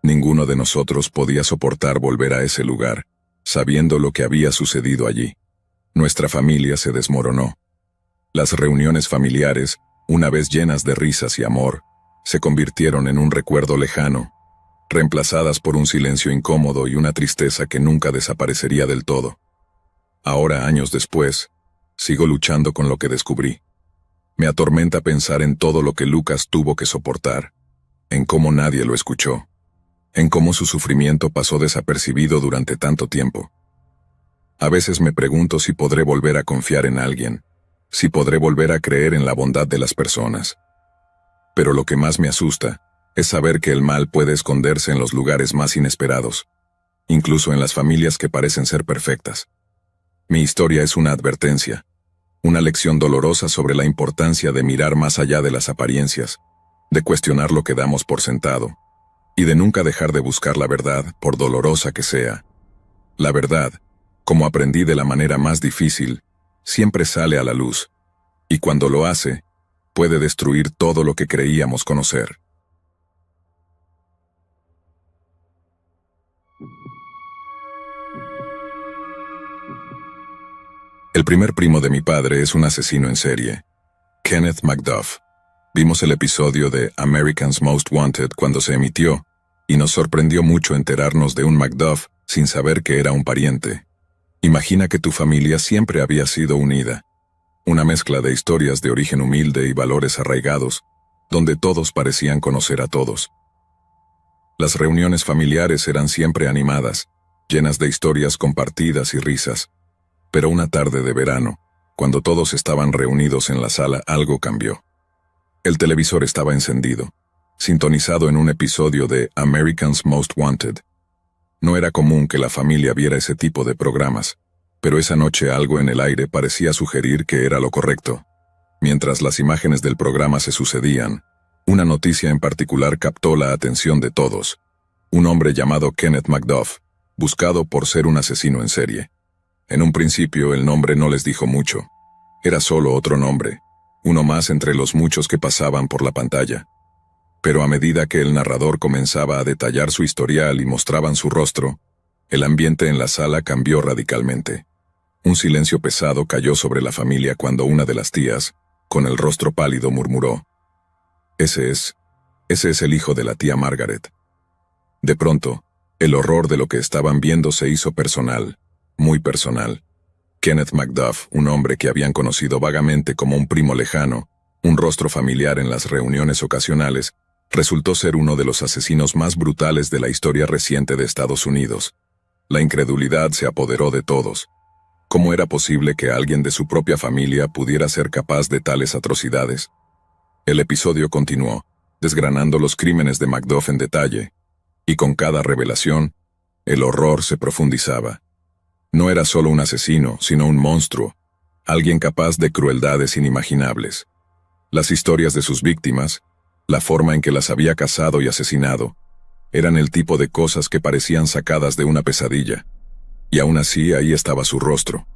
Ninguno de nosotros podía soportar volver a ese lugar, sabiendo lo que había sucedido allí. Nuestra familia se desmoronó. Las reuniones familiares, una vez llenas de risas y amor, se convirtieron en un recuerdo lejano, reemplazadas por un silencio incómodo y una tristeza que nunca desaparecería del todo. Ahora, años después, sigo luchando con lo que descubrí. Me atormenta pensar en todo lo que Lucas tuvo que soportar, en cómo nadie lo escuchó, en cómo su sufrimiento pasó desapercibido durante tanto tiempo. A veces me pregunto si podré volver a confiar en alguien, si podré volver a creer en la bondad de las personas. Pero lo que más me asusta es saber que el mal puede esconderse en los lugares más inesperados, incluso en las familias que parecen ser perfectas. Mi historia es una advertencia, una lección dolorosa sobre la importancia de mirar más allá de las apariencias, de cuestionar lo que damos por sentado, y de nunca dejar de buscar la verdad, por dolorosa que sea. La verdad, como aprendí de la manera más difícil, siempre sale a la luz, y cuando lo hace, puede destruir todo lo que creíamos conocer. El primer primo de mi padre es un asesino en serie, Kenneth McDuff. Vimos el episodio de America's Most Wanted cuando se emitió, y nos sorprendió mucho enterarnos de un McDuff sin saber que era un pariente. Imagina que tu familia siempre había sido unida. Una mezcla de historias de origen humilde y valores arraigados, donde todos parecían conocer a todos. Las reuniones familiares eran siempre animadas, llenas de historias compartidas y risas. Pero una tarde de verano, cuando todos estaban reunidos en la sala, algo cambió. El televisor estaba encendido, sintonizado en un episodio de America's Most Wanted. No era común que la familia viera ese tipo de programas, pero esa noche algo en el aire parecía sugerir que era lo correcto. Mientras las imágenes del programa se sucedían, una noticia en particular captó la atención de todos. Un hombre llamado Kenneth McDuff, buscado por ser un asesino en serie. En un principio el nombre no les dijo mucho. Era solo otro nombre, uno más entre los muchos que pasaban por la pantalla. Pero a medida que el narrador comenzaba a detallar su historial y mostraban su rostro, el ambiente en la sala cambió radicalmente. Un silencio pesado cayó sobre la familia cuando una de las tías, con el rostro pálido, murmuró: Ese es el hijo de la tía Margaret. De pronto, el horror de lo que estaban viendo se hizo personal, muy personal. Kenneth McDuff, un hombre que habían conocido vagamente como un primo lejano, un rostro familiar en las reuniones ocasionales, resultó ser uno de los asesinos más brutales de la historia reciente de Estados Unidos. La incredulidad se apoderó de todos. ¿Cómo era posible que alguien de su propia familia pudiera ser capaz de tales atrocidades? El episodio continuó, desgranando los crímenes de McDuff en detalle, y con cada revelación, el horror se profundizaba. No era solo un asesino, sino un monstruo, alguien capaz de crueldades inimaginables. Las historias de sus víctimas, la forma en que las había cazado y asesinado, eran el tipo de cosas que parecían sacadas de una pesadilla. Y aún así ahí estaba su rostro,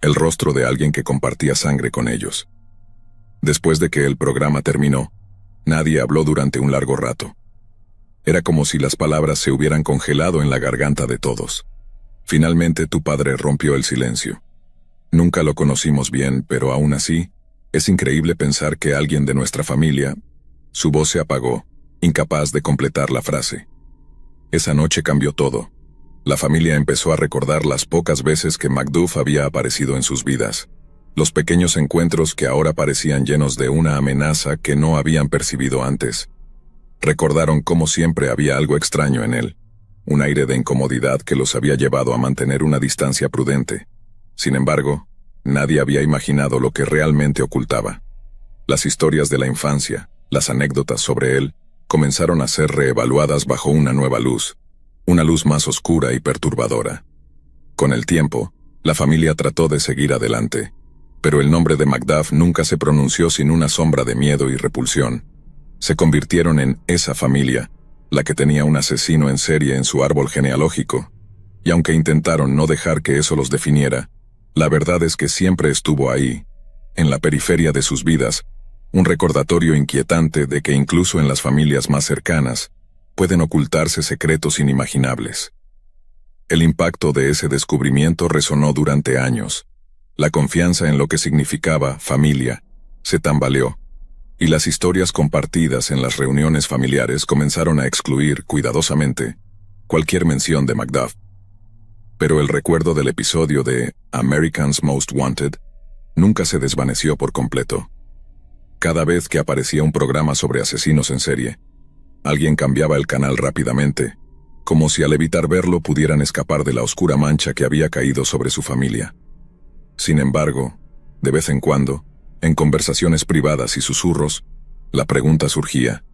el rostro de alguien que compartía sangre con ellos. Después de que el programa terminó, nadie habló durante un largo rato. Era como si las palabras se hubieran congelado en la garganta de todos. Finalmente tu padre rompió el silencio. Nunca lo conocimos bien, pero aún así, es increíble pensar que alguien de nuestra familia... Su voz se apagó, incapaz de completar la frase. Esa noche cambió todo. La familia empezó a recordar las pocas veces que McDuff había aparecido en sus vidas. Los pequeños encuentros que ahora parecían llenos de una amenaza que no habían percibido antes. Recordaron cómo siempre había algo extraño en él, un aire de incomodidad que los había llevado a mantener una distancia prudente. Sin embargo, nadie había imaginado lo que realmente ocultaba. Las historias de la infancia, las anécdotas sobre él, comenzaron a ser reevaluadas bajo una nueva luz, una luz más oscura y perturbadora. Con el tiempo, la familia trató de seguir adelante, pero el nombre de McDuff nunca se pronunció sin una sombra de miedo y repulsión. Se convirtieron en esa familia, la que tenía un asesino en serie en su árbol genealógico, y aunque intentaron no dejar que eso los definiera, la verdad es que siempre estuvo ahí, en la periferia de sus vidas, un recordatorio inquietante de que incluso en las familias más cercanas, pueden ocultarse secretos inimaginables. El impacto de ese descubrimiento resonó durante años. La confianza en lo que significaba familia se tambaleó, y las historias compartidas en las reuniones familiares comenzaron a excluir, cuidadosamente, cualquier mención de Macduff. Pero el recuerdo del episodio de America's Most Wanted nunca se desvaneció por completo. Cada vez que aparecía un programa sobre asesinos en serie, alguien cambiaba el canal rápidamente, como si al evitar verlo pudieran escapar de la oscura mancha que había caído sobre su familia. Sin embargo, de vez en cuando, en conversaciones privadas y susurros, la pregunta surgía: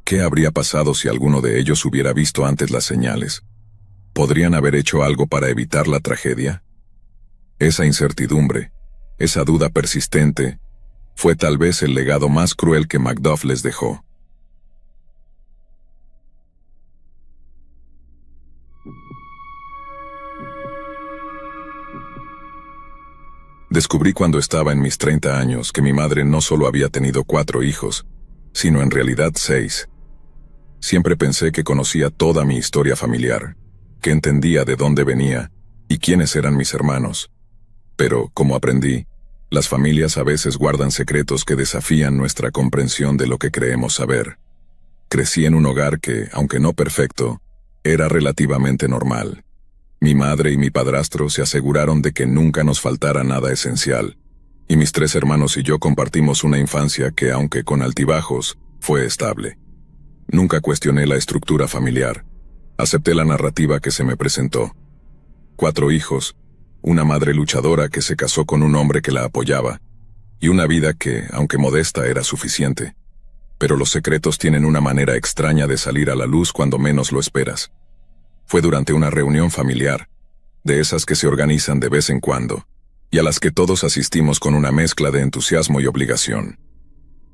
¿qué habría pasado si alguno de ellos hubiera visto antes las señales? ¿Podrían haber hecho algo para evitar la tragedia? Esa incertidumbre, esa duda persistente, fue tal vez el legado más cruel que Macduff les dejó. Descubrí cuando estaba en mis 30 años que mi madre no solo había tenido 4 hijos, sino en realidad 6. Siempre pensé que conocía toda mi historia familiar, que entendía de dónde venía y quiénes eran mis hermanos. Pero, como aprendí, las familias a veces guardan secretos que desafían nuestra comprensión de lo que creemos saber. Crecí en un hogar que, aunque no perfecto, era relativamente normal. Mi madre y mi padrastro se aseguraron de que nunca nos faltara nada esencial, y mis 3 hermanos y yo compartimos una infancia que, aunque con altibajos, fue estable. Nunca cuestioné la estructura familiar. Acepté la narrativa que se me presentó. 4 hijos, una madre luchadora que se casó con un hombre que la apoyaba, y una vida que, aunque modesta, era suficiente. Pero los secretos tienen una manera extraña de salir a la luz cuando menos lo esperas. Fue durante una reunión familiar, de esas que se organizan de vez en cuando, y a las que todos asistimos con una mezcla de entusiasmo y obligación.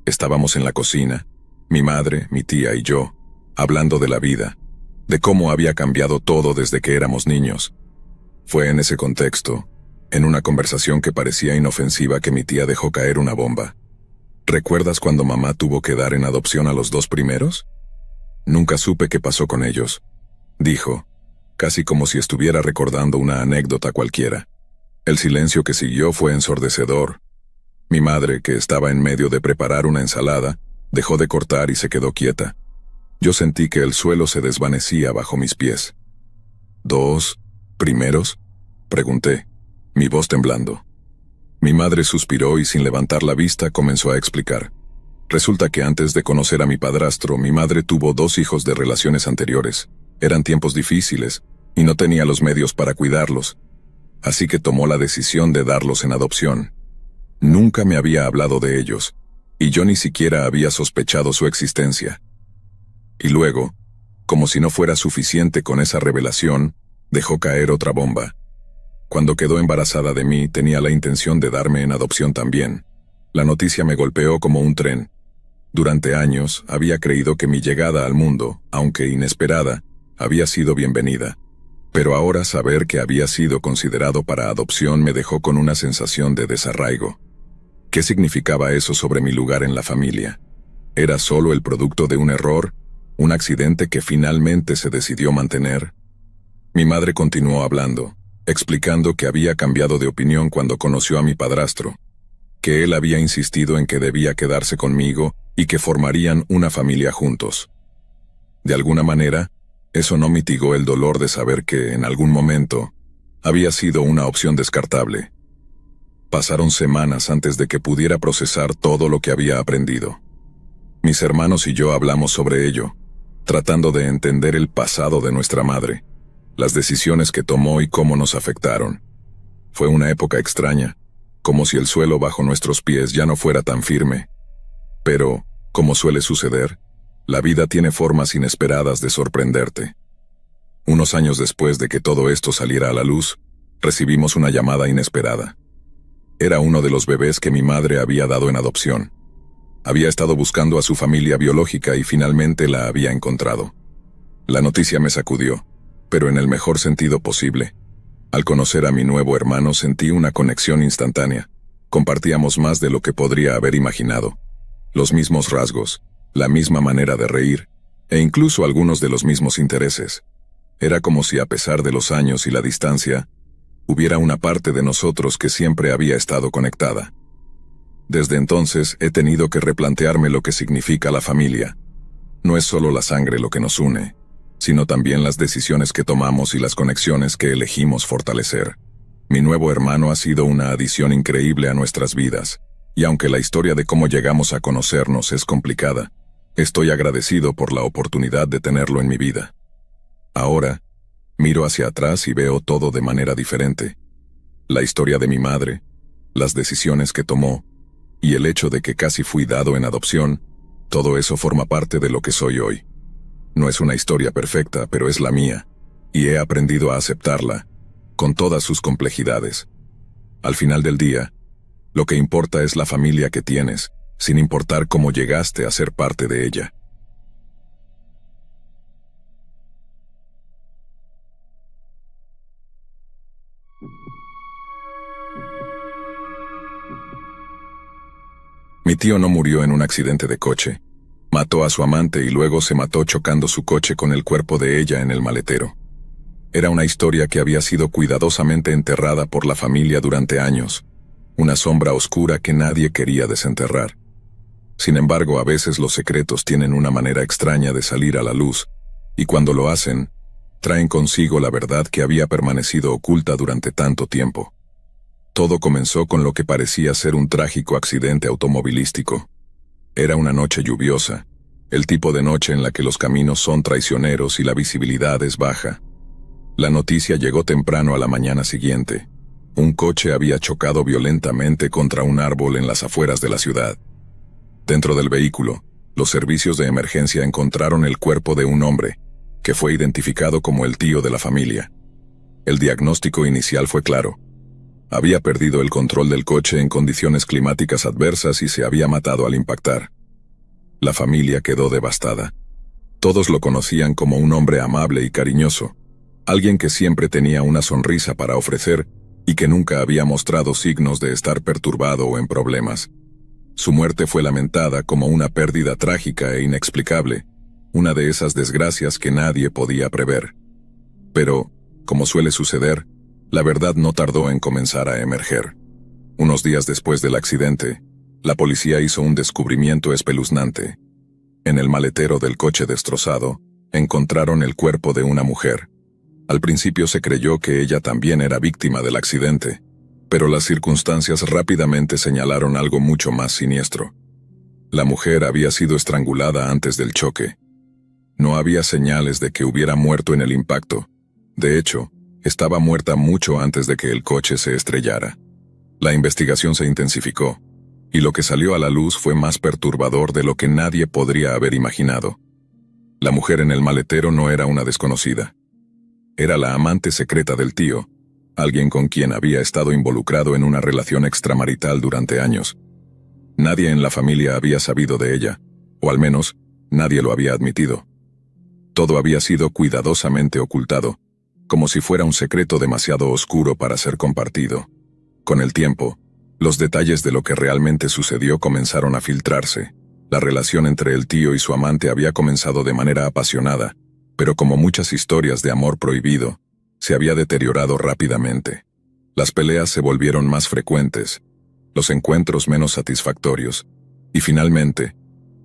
Estábamos en la cocina, mi madre, mi tía y yo, hablando de la vida, de cómo había cambiado todo desde que éramos niños. Fue en ese contexto, en una conversación que parecía inofensiva, que mi tía dejó caer una bomba. ¿Recuerdas cuando mamá tuvo que dar en adopción a los 2 primeros? Nunca supe qué pasó con ellos, dijo, casi como si estuviera recordando una anécdota cualquiera. El silencio que siguió fue ensordecedor. Mi madre, que estaba en medio de preparar una ensalada, dejó de cortar y se quedó quieta. Yo sentí que el suelo se desvanecía bajo mis pies. ¿2 primeros? Pregunté, mi voz temblando. Mi madre suspiró y sin levantar la vista comenzó a explicar. Resulta que antes de conocer a mi padrastro, mi madre tuvo 2 hijos de relaciones anteriores. Eran tiempos difíciles, y no tenía los medios para cuidarlos, así que tomó la decisión de darlos en adopción. Nunca me había hablado de ellos, y yo ni siquiera había sospechado su existencia. Y luego, como si no fuera suficiente con esa revelación, dejó caer otra bomba. Cuando quedó embarazada de mí, tenía la intención de darme en adopción también. La noticia me golpeó como un tren. Durante años, había creído que mi llegada al mundo, aunque inesperada, había sido bienvenida. Pero ahora saber que había sido considerado para adopción me dejó con una sensación de desarraigo. ¿Qué significaba eso sobre mi lugar en la familia? ¿Era solo el producto de un error, un accidente que finalmente se decidió mantener? Mi madre continuó hablando, explicando que había cambiado de opinión cuando conoció a mi padrastro, que él había insistido en que debía quedarse conmigo y que formarían una familia juntos. De alguna manera, eso no mitigó el dolor de saber que, en algún momento, había sido una opción descartable. Pasaron semanas antes de que pudiera procesar todo lo que había aprendido. Mis hermanos y yo hablamos sobre ello, tratando de entender el pasado de nuestra madre, las decisiones que tomó y cómo nos afectaron. Fue una época extraña, como si el suelo bajo nuestros pies ya no fuera tan firme. Pero, como suele suceder, la vida tiene formas inesperadas de sorprenderte. Unos años después de que todo esto saliera a la luz, recibimos una llamada inesperada. Era uno de los bebés que mi madre había dado en adopción. Había estado buscando a su familia biológica y finalmente la había encontrado. La noticia me sacudió, pero en el mejor sentido posible. Al conocer a mi nuevo hermano sentí una conexión instantánea. Compartíamos más de lo que podría haber imaginado. Los mismos rasgos, la misma manera de reír, e incluso algunos de los mismos intereses. Era como si, a pesar de los años y la distancia, hubiera una parte de nosotros que siempre había estado conectada. Desde entonces he tenido que replantearme lo que significa la familia. No es solo la sangre lo que nos une, sino también las decisiones que tomamos y las conexiones que elegimos fortalecer. Mi nuevo hermano ha sido una adición increíble a nuestras vidas, y aunque la historia de cómo llegamos a conocernos es complicada, estoy agradecido por la oportunidad de tenerlo en mi vida. Ahora, miro hacia atrás y veo todo de manera diferente. La historia de mi madre, las decisiones que tomó, y el hecho de que casi fui dado en adopción, todo eso forma parte de lo que soy hoy. No es una historia perfecta, pero es la mía, y he aprendido a aceptarla, con todas sus complejidades. Al final del día, lo que importa es la familia que tienes, sin importar cómo llegaste a ser parte de ella. Mi tío no murió en un accidente de coche. Mató a su amante y luego se mató chocando su coche con el cuerpo de ella en el maletero. Era una historia que había sido cuidadosamente enterrada por la familia durante años, una sombra oscura que nadie quería desenterrar. Sin embargo, a veces los secretos tienen una manera extraña de salir a la luz, y cuando lo hacen, traen consigo la verdad que había permanecido oculta durante tanto tiempo. Todo comenzó con lo que parecía ser un trágico accidente automovilístico. Era una noche lluviosa, el tipo de noche en la que los caminos son traicioneros y la visibilidad es baja. La noticia llegó temprano a la mañana siguiente. Un coche había chocado violentamente contra un árbol en las afueras de la ciudad. Dentro del vehículo, los servicios de emergencia encontraron el cuerpo de un hombre, que fue identificado como el tío de la familia. El diagnóstico inicial fue claro. Había perdido el control del coche en condiciones climáticas adversas y se había matado al impactar. La familia quedó devastada. Todos lo conocían como un hombre amable y cariñoso, alguien que siempre tenía una sonrisa para ofrecer y que nunca había mostrado signos de estar perturbado o en problemas. Su muerte fue lamentada como una pérdida trágica e inexplicable, una de esas desgracias que nadie podía prever. Pero, como suele suceder, la verdad no tardó en comenzar a emerger. Unos días después del accidente, la policía hizo un descubrimiento espeluznante. En el maletero del coche destrozado, encontraron el cuerpo de una mujer. Al principio se creyó que ella también era víctima del accidente, pero las circunstancias rápidamente señalaron algo mucho más siniestro. La mujer había sido estrangulada antes del choque. No había señales de que hubiera muerto en el impacto. De hecho, estaba muerta mucho antes de que el coche se estrellara. La investigación se intensificó, y lo que salió a la luz fue más perturbador de lo que nadie podría haber imaginado. La mujer en el maletero no era una desconocida. Era la amante secreta del tío, alguien con quien había estado involucrado en una relación extramarital durante años. Nadie en la familia había sabido de ella, o al menos, nadie lo había admitido. Todo había sido cuidadosamente ocultado, como si fuera un secreto demasiado oscuro para ser compartido. Con el tiempo, los detalles de lo que realmente sucedió comenzaron a filtrarse. La relación entre el tío y su amante había comenzado de manera apasionada, pero como muchas historias de amor prohibido, se había deteriorado rápidamente. Las peleas se volvieron más frecuentes, los encuentros menos satisfactorios, y finalmente,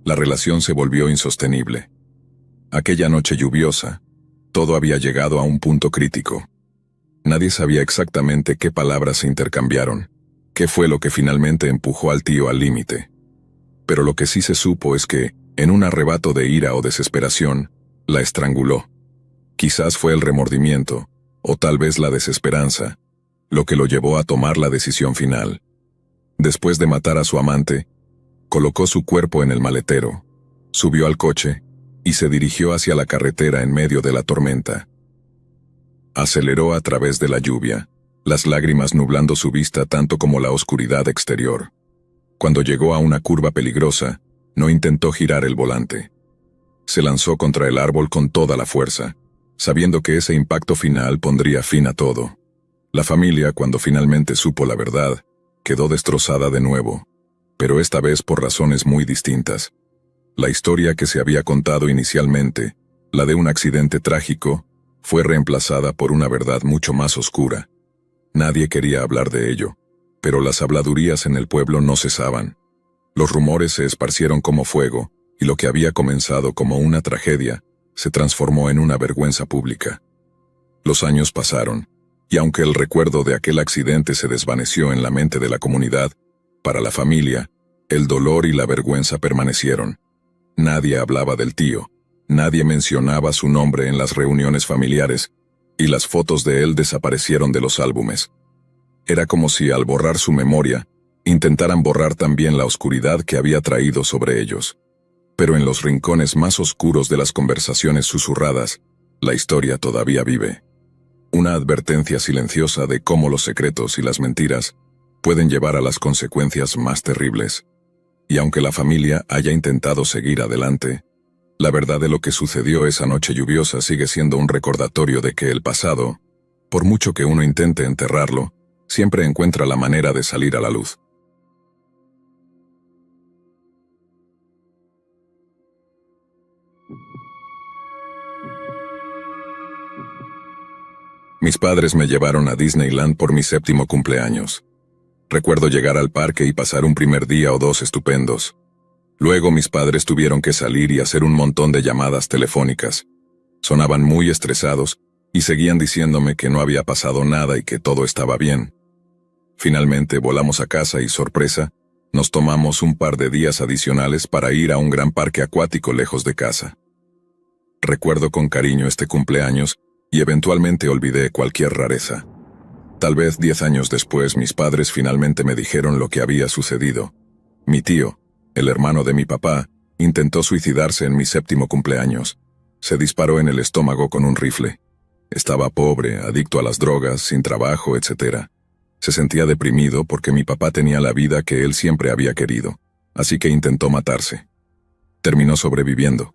la relación se volvió insostenible. Aquella noche lluviosa, todo había llegado a un punto crítico. Nadie sabía exactamente qué palabras se intercambiaron, qué fue lo que finalmente empujó al tío al límite. Pero lo que sí se supo es que, en un arrebato de ira o desesperación, la estranguló. Quizás fue el remordimiento, o tal vez la desesperanza, lo que lo llevó a tomar la decisión final. Después de matar a su amante, colocó su cuerpo en el maletero, subió al coche, y se dirigió hacia la carretera en medio de la tormenta. Aceleró a través de la lluvia, las lágrimas nublando su vista tanto como la oscuridad exterior. Cuando llegó a una curva peligrosa, no intentó girar el volante. Se lanzó contra el árbol con toda la fuerza, sabiendo que ese impacto final pondría fin a todo. La familia, cuando finalmente supo la verdad, quedó destrozada de nuevo, pero esta vez por razones muy distintas. La historia que se había contado inicialmente, la de un accidente trágico, fue reemplazada por una verdad mucho más oscura. Nadie quería hablar de ello, Pero las habladurías en el pueblo no cesaban. Los rumores se esparcieron como fuego, y lo que había comenzado como una tragedia se transformó en una vergüenza pública. Los años pasaron, y aunque el recuerdo de aquel accidente se desvaneció en la mente de la comunidad, para la familia, el dolor y la vergüenza permanecieron. Nadie hablaba del tío, nadie mencionaba su nombre en las reuniones familiares, y las fotos de él desaparecieron de los álbumes. Era como si, al borrar su memoria, intentaran borrar también la oscuridad que había traído sobre ellos. Pero en los rincones más oscuros de las conversaciones susurradas, la historia todavía vive. Una advertencia silenciosa de cómo los secretos y las mentiras pueden llevar a las consecuencias más terribles. Y aunque la familia haya intentado seguir adelante, la verdad de lo que sucedió esa noche lluviosa sigue siendo un recordatorio de que el pasado, por mucho que uno intente enterrarlo, siempre encuentra la manera de salir a la luz. Mis padres me llevaron a Disneyland por mi 7º cumpleaños. Recuerdo llegar al parque y pasar un primer día o dos estupendos. Luego mis padres tuvieron que salir y hacer un montón de llamadas telefónicas. Sonaban muy estresados y seguían diciéndome que no había pasado nada y que todo estaba bien. Finalmente volamos a casa y, sorpresa, nos tomamos un par de días adicionales para ir a un gran parque acuático lejos de casa. Recuerdo con cariño este cumpleaños y eventualmente olvidé cualquier rareza. Tal vez 10 años después mis padres finalmente me dijeron lo que había sucedido. Mi tío, el hermano de mi papá, intentó suicidarse en mi 7º cumpleaños. Se disparó en el estómago con un rifle. Estaba pobre, adicto a las drogas, sin trabajo, etc. Se sentía deprimido porque mi papá tenía la vida que él siempre había querido, así que intentó matarse. Terminó sobreviviendo.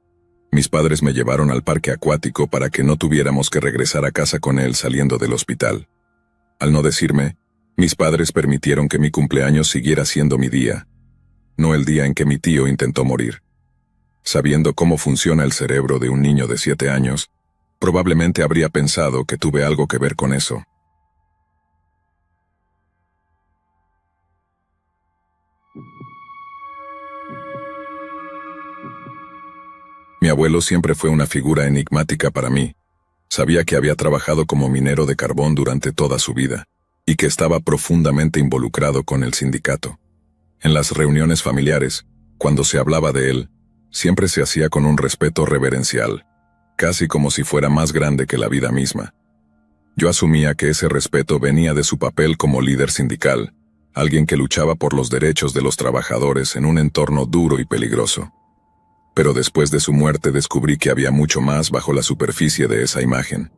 Mis padres me llevaron al parque acuático para que no tuviéramos que regresar a casa con él saliendo del hospital. Al no decirme, mis padres permitieron que mi cumpleaños siguiera siendo mi día, no el día en que mi tío intentó morir. Sabiendo cómo funciona el cerebro de un niño de 7 años, probablemente habría pensado que tuve algo que ver con eso. Mi abuelo siempre fue una figura enigmática para mí. Sabía que había trabajado como minero de carbón durante toda su vida, y que estaba profundamente involucrado con el sindicato. En las reuniones familiares, cuando se hablaba de él, siempre se hacía con un respeto reverencial, casi como si fuera más grande que la vida misma. Yo asumía que ese respeto venía de su papel como líder sindical, alguien que luchaba por los derechos de los trabajadores en un entorno duro y peligroso. Pero después de su muerte descubrí que había mucho más bajo la superficie de esa imagen.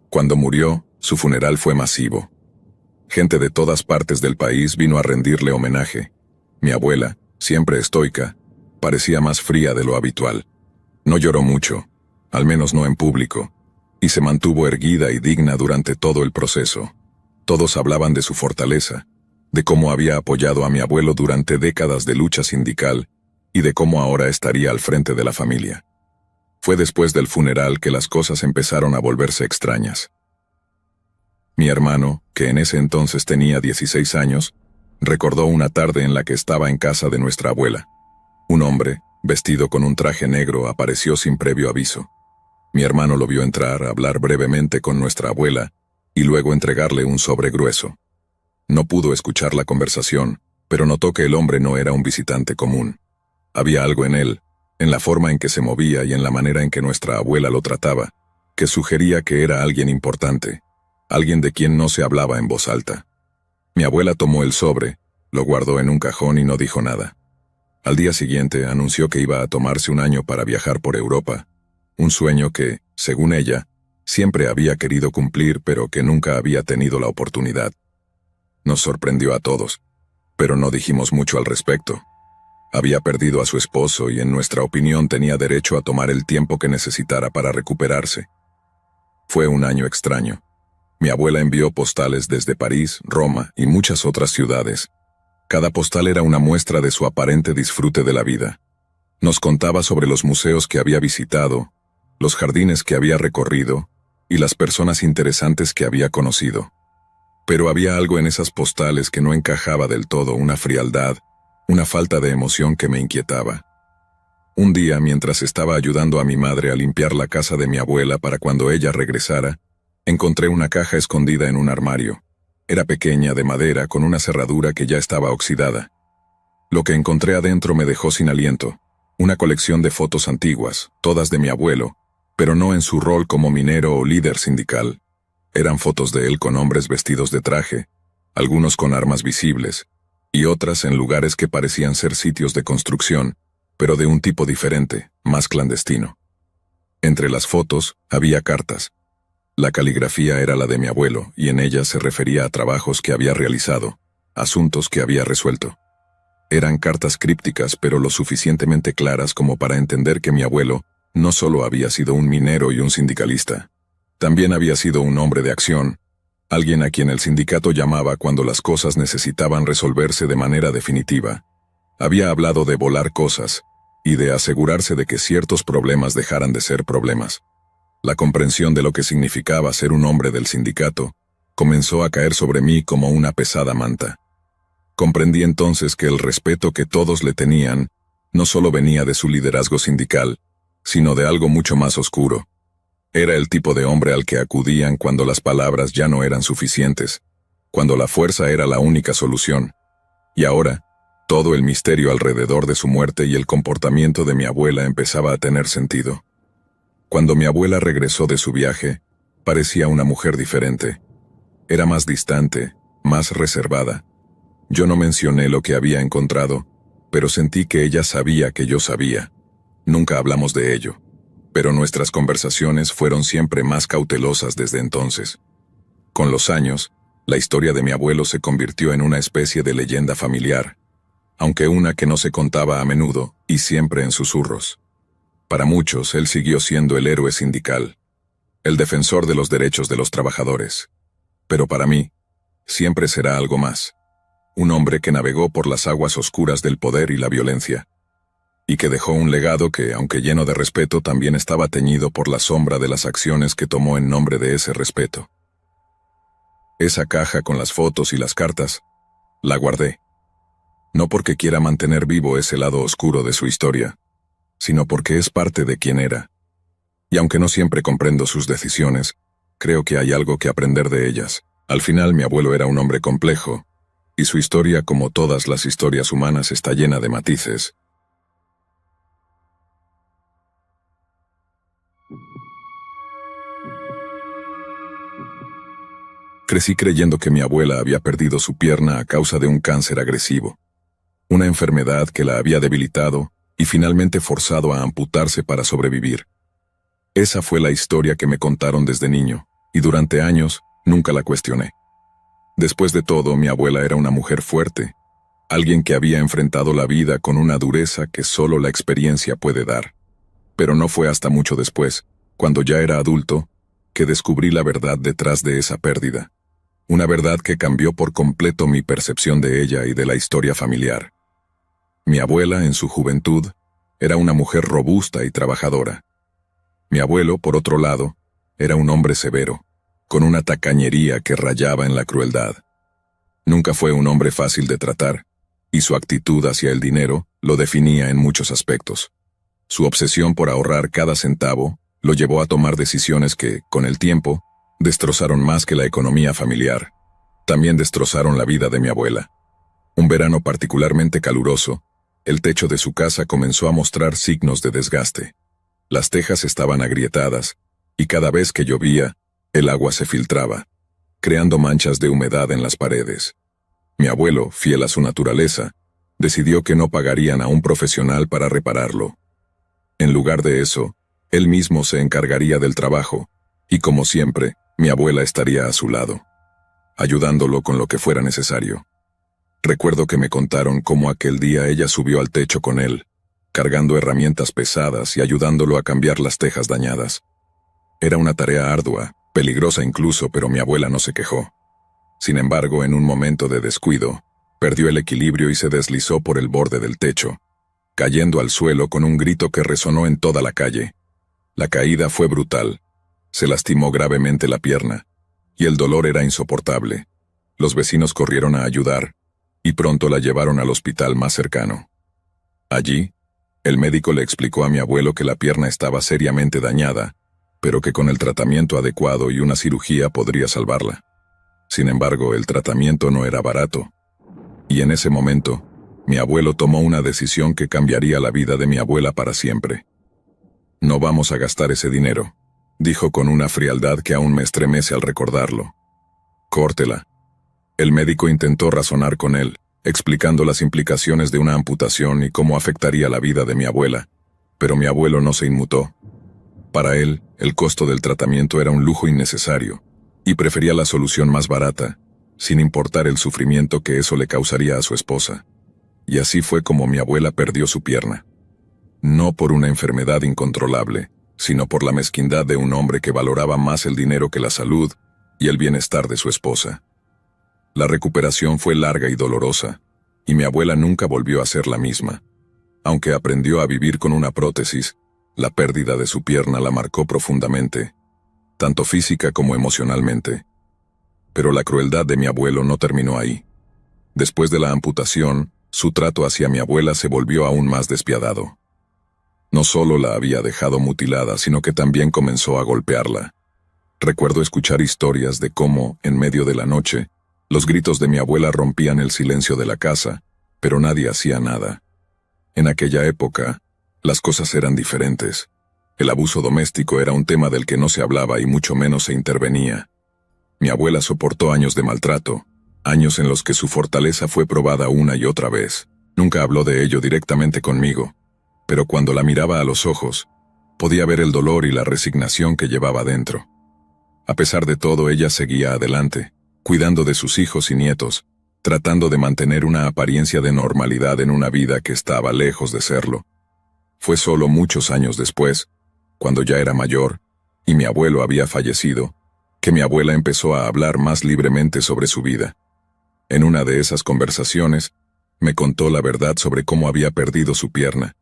Cuando murió, su funeral fue masivo. Gente de todas partes del país vino a rendirle homenaje. Mi abuela, siempre estoica, parecía más fría de lo habitual. No lloró mucho, al menos no en público, y se mantuvo erguida y digna durante todo el proceso. Todos hablaban de su fortaleza, de cómo había apoyado a mi abuelo durante décadas de lucha sindical, y de cómo ahora estaría al frente de la familia. Fue después del funeral que las cosas empezaron a volverse extrañas. Mi hermano, que en ese entonces tenía 16 años, recordó una tarde en la que estaba en casa de nuestra abuela. Un hombre, vestido con un traje negro, apareció sin previo aviso. Mi hermano lo vio entrar, hablar brevemente con nuestra abuela, y luego entregarle un sobre grueso. No pudo escuchar la conversación, pero notó que el hombre no era un visitante común. Había algo en él, en la forma en que se movía y en la manera en que nuestra abuela lo trataba, que sugería que era alguien importante, alguien de quien no se hablaba en voz alta. Mi abuela tomó el sobre, lo guardó en un cajón y no dijo nada. Al día siguiente anunció que iba a tomarse un año para viajar por Europa, un sueño que, según ella, siempre había querido cumplir pero que nunca había tenido la oportunidad. Nos sorprendió a todos, pero no dijimos mucho al respecto. Había perdido a su esposo y en nuestra opinión tenía derecho a tomar el tiempo que necesitara para recuperarse. Fue un año extraño. Mi abuela envió postales desde París, Roma y muchas otras ciudades. Cada postal era una muestra de su aparente disfrute de la vida. Nos contaba sobre los museos que había visitado, los jardines que había recorrido y las personas interesantes que había conocido. Pero había algo en esas postales que no encajaba del todo, una frialdad, una falta de emoción que me inquietaba. Un día, mientras estaba ayudando a mi madre a limpiar la casa de mi abuela para cuando ella regresara, encontré una caja escondida en un armario. Era pequeña, de madera, con una cerradura que ya estaba oxidada. Lo que encontré adentro me dejó sin aliento. Una colección de fotos antiguas, todas de mi abuelo, pero no en su rol como minero o líder sindical. Eran fotos de él con hombres vestidos de traje, algunos con armas visibles, y otras en lugares que parecían ser sitios de construcción, pero de un tipo diferente, más clandestino. Entre las fotos había cartas. La caligrafía era la de mi abuelo, y en ellas se refería a trabajos que había realizado, asuntos que había resuelto. Eran cartas crípticas, pero lo suficientemente claras como para entender que mi abuelo no solo había sido un minero y un sindicalista, también había sido un hombre de acción, alguien a quien el sindicato llamaba cuando las cosas necesitaban resolverse de manera definitiva. Había hablado de volar cosas, y de asegurarse de que ciertos problemas dejaran de ser problemas. La comprensión de lo que significaba ser un hombre del sindicato comenzó a caer sobre mí como una pesada manta. Comprendí entonces que el respeto que todos le tenían no solo venía de su liderazgo sindical, sino de algo mucho más oscuro. Era el tipo de hombre al que acudían cuando las palabras ya no eran suficientes, cuando la fuerza era la única solución. Y ahora, todo el misterio alrededor de su muerte y el comportamiento de mi abuela empezaba a tener sentido. Cuando mi abuela regresó de su viaje, parecía una mujer diferente. Era más distante, más reservada. Yo no mencioné lo que había encontrado, pero sentí que ella sabía que yo sabía. Nunca hablamos de ello, pero nuestras conversaciones fueron siempre más cautelosas desde entonces. Con los años, la historia de mi abuelo se convirtió en una especie de leyenda familiar, aunque una que no se contaba a menudo y siempre en susurros. Para muchos, él siguió siendo el héroe sindical, el defensor de los derechos de los trabajadores. Pero para mí, siempre será algo más. Un hombre que navegó por las aguas oscuras del poder y la violencia, y que dejó un legado que, aunque lleno de respeto, también estaba teñido por la sombra de las acciones que tomó en nombre de ese respeto. Esa caja con las fotos y las cartas, la guardé. No porque quiera mantener vivo ese lado oscuro de su historia, sino porque es parte de quien era. Y aunque no siempre comprendo sus decisiones, creo que hay algo que aprender de ellas. Al final, mi abuelo era un hombre complejo, y su historia, como todas las historias humanas, está llena de matices. Crecí creyendo que mi abuela había perdido su pierna a causa de un cáncer agresivo, una enfermedad que la había debilitado y finalmente forzado a amputarse para sobrevivir. Esa fue la historia que me contaron desde niño, y durante años nunca la cuestioné. Después de todo, mi abuela era una mujer fuerte, alguien que había enfrentado la vida con una dureza que solo la experiencia puede dar. Pero no fue hasta mucho después, cuando ya era adulto, que descubrí la verdad detrás de esa pérdida. Una verdad que cambió por completo mi percepción de ella y de la historia familiar. Mi abuela, en su juventud, era una mujer robusta y trabajadora. Mi abuelo, por otro lado, era un hombre severo, con una tacañería que rayaba en la crueldad. Nunca fue un hombre fácil de tratar, y su actitud hacia el dinero lo definía en muchos aspectos. Su obsesión por ahorrar cada centavo lo llevó a tomar decisiones que, con el tiempo, destrozaron más que la economía familiar. También destrozaron la vida de mi abuela. Un verano particularmente caluroso, el techo de su casa comenzó a mostrar signos de desgaste. Las tejas estaban agrietadas, y cada vez que llovía, el agua se filtraba, creando manchas de humedad en las paredes. Mi abuelo, fiel a su naturaleza, decidió que no pagarían a un profesional para repararlo. En lugar de eso, él mismo se encargaría del trabajo, y como siempre, mi abuela estaría a su lado, ayudándolo con lo que fuera necesario. Recuerdo que me contaron cómo aquel día ella subió al techo con él, cargando herramientas pesadas y ayudándolo a cambiar las tejas dañadas. Era una tarea ardua, peligrosa incluso, pero mi abuela no se quejó. Sin embargo, en un momento de descuido, perdió el equilibrio y se deslizó por el borde del techo, cayendo al suelo con un grito que resonó en toda la calle. La caída fue brutal. Se lastimó gravemente la pierna, y el dolor era insoportable. Los vecinos corrieron a ayudar, y pronto la llevaron al hospital más cercano. Allí, el médico le explicó a mi abuelo que la pierna estaba seriamente dañada, pero que con el tratamiento adecuado y una cirugía podría salvarla. Sin embargo, el tratamiento no era barato. Y en ese momento, mi abuelo tomó una decisión que cambiaría la vida de mi abuela para siempre. «No vamos a gastar ese dinero», dijo con una frialdad que aún me estremece al recordarlo. «Córtela». El médico intentó razonar con él, explicando las implicaciones de una amputación y cómo afectaría la vida de mi abuela, pero mi abuelo no se inmutó. Para él, el costo del tratamiento era un lujo innecesario, y prefería la solución más barata, sin importar el sufrimiento que eso le causaría a su esposa. Y así fue como mi abuela perdió su pierna. No por una enfermedad incontrolable, sino por la mezquindad de un hombre que valoraba más el dinero que la salud y el bienestar de su esposa. La recuperación fue larga y dolorosa, y mi abuela nunca volvió a ser la misma. Aunque aprendió a vivir con una prótesis, la pérdida de su pierna la marcó profundamente, tanto física como emocionalmente. Pero la crueldad de mi abuelo no terminó ahí. Después de la amputación, su trato hacia mi abuela se volvió aún más despiadado. No solo la había dejado mutilada, sino que también comenzó a golpearla. Recuerdo escuchar historias de cómo, en medio de la noche, los gritos de mi abuela rompían el silencio de la casa, pero nadie hacía nada. En aquella época, las cosas eran diferentes. El abuso doméstico era un tema del que no se hablaba y mucho menos se intervenía. Mi abuela soportó años de maltrato, años en los que su fortaleza fue probada una y otra vez. Nunca habló de ello directamente conmigo, pero cuando la miraba a los ojos, podía ver el dolor y la resignación que llevaba dentro. A pesar de todo, ella seguía adelante, cuidando de sus hijos y nietos, tratando de mantener una apariencia de normalidad en una vida que estaba lejos de serlo. Fue solo muchos años después, cuando ya era mayor, y mi abuelo había fallecido, que mi abuela empezó a hablar más libremente sobre su vida. En una de esas conversaciones, me contó la verdad sobre cómo había perdido su pierna,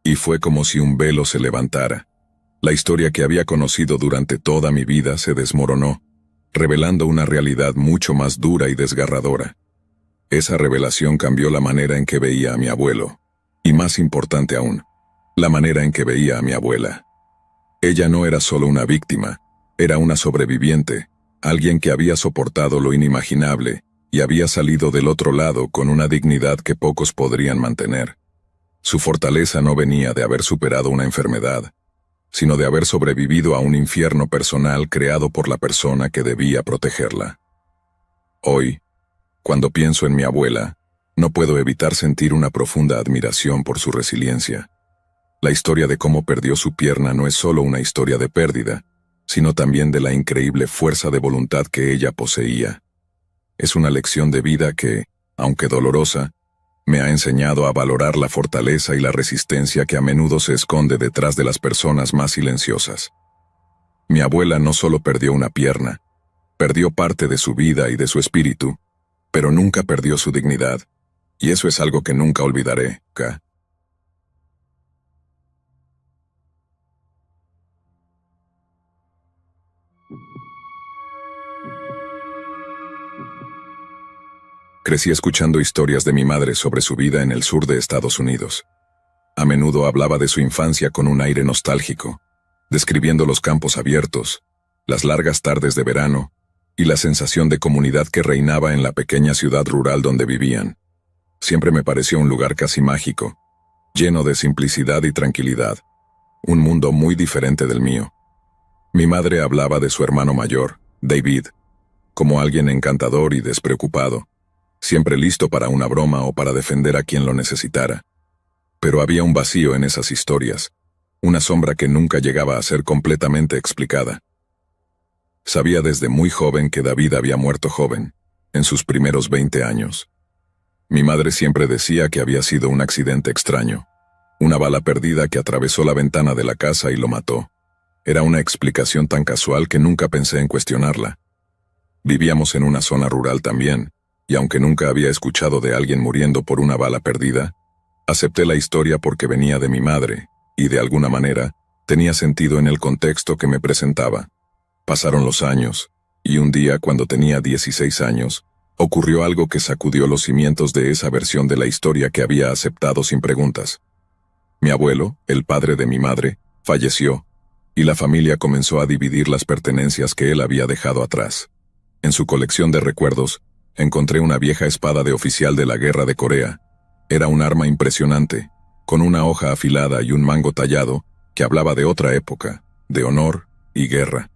y fue como si un velo se levantara. La historia que había conocido durante toda mi vida se desmoronó, revelando una realidad mucho más dura y desgarradora. Esa revelación cambió la manera en que veía a mi abuelo, y más importante aún, la manera en que veía a mi abuela. Ella no era solo una víctima, era una sobreviviente, alguien que había soportado lo inimaginable y había salido del otro lado con una dignidad que pocos podrían mantener. Su fortaleza no venía de haber superado una enfermedad, sino de haber sobrevivido a un infierno personal creado por la persona que debía protegerla. Hoy, cuando pienso en mi abuela, no puedo evitar sentir una profunda admiración por su resiliencia. La historia de cómo perdió su pierna no es solo una historia de pérdida, sino también de la increíble fuerza de voluntad que ella poseía. Es una lección de vida que, aunque dolorosa, me ha enseñado a valorar la fortaleza y la resistencia que a menudo se esconde detrás de las personas más silenciosas. Mi abuela no solo perdió una pierna, perdió parte de su vida y de su espíritu, pero nunca perdió su dignidad, y eso es algo que nunca olvidaré. Crecí escuchando historias de mi madre sobre su vida en el sur de Estados Unidos. A menudo hablaba de su infancia con un aire nostálgico, describiendo los campos abiertos, las largas tardes de verano y la sensación de comunidad que reinaba en la pequeña ciudad rural donde vivían. Siempre me pareció un lugar casi mágico, lleno de simplicidad y tranquilidad, un mundo muy diferente del mío. Mi madre hablaba de su hermano mayor, David, como alguien encantador y despreocupado, siempre listo para una broma o para defender a quien lo necesitara. Pero había un vacío en esas historias, una sombra que nunca llegaba a ser completamente explicada. Sabía desde muy joven que David había muerto joven, en sus primeros 20 años. Mi madre siempre decía que había sido un accidente extraño, una bala perdida que atravesó la ventana de la casa y lo mató. Era una explicación tan casual que nunca pensé en cuestionarla. Vivíamos en una zona rural también, y aunque nunca había escuchado de alguien muriendo por una bala perdida, acepté la historia porque venía de mi madre, y de alguna manera, tenía sentido en el contexto que me presentaba. Pasaron los años, y un día cuando tenía 16 años, ocurrió algo que sacudió los cimientos de esa versión de la historia que había aceptado sin preguntas. Mi abuelo, el padre de mi madre, falleció, y la familia comenzó a dividir las pertenencias que él había dejado atrás. En su colección de recuerdos, encontré una vieja espada de oficial de la Guerra de Corea. Era un arma impresionante, con una hoja afilada y un mango tallado, que hablaba de otra época, de honor y guerra.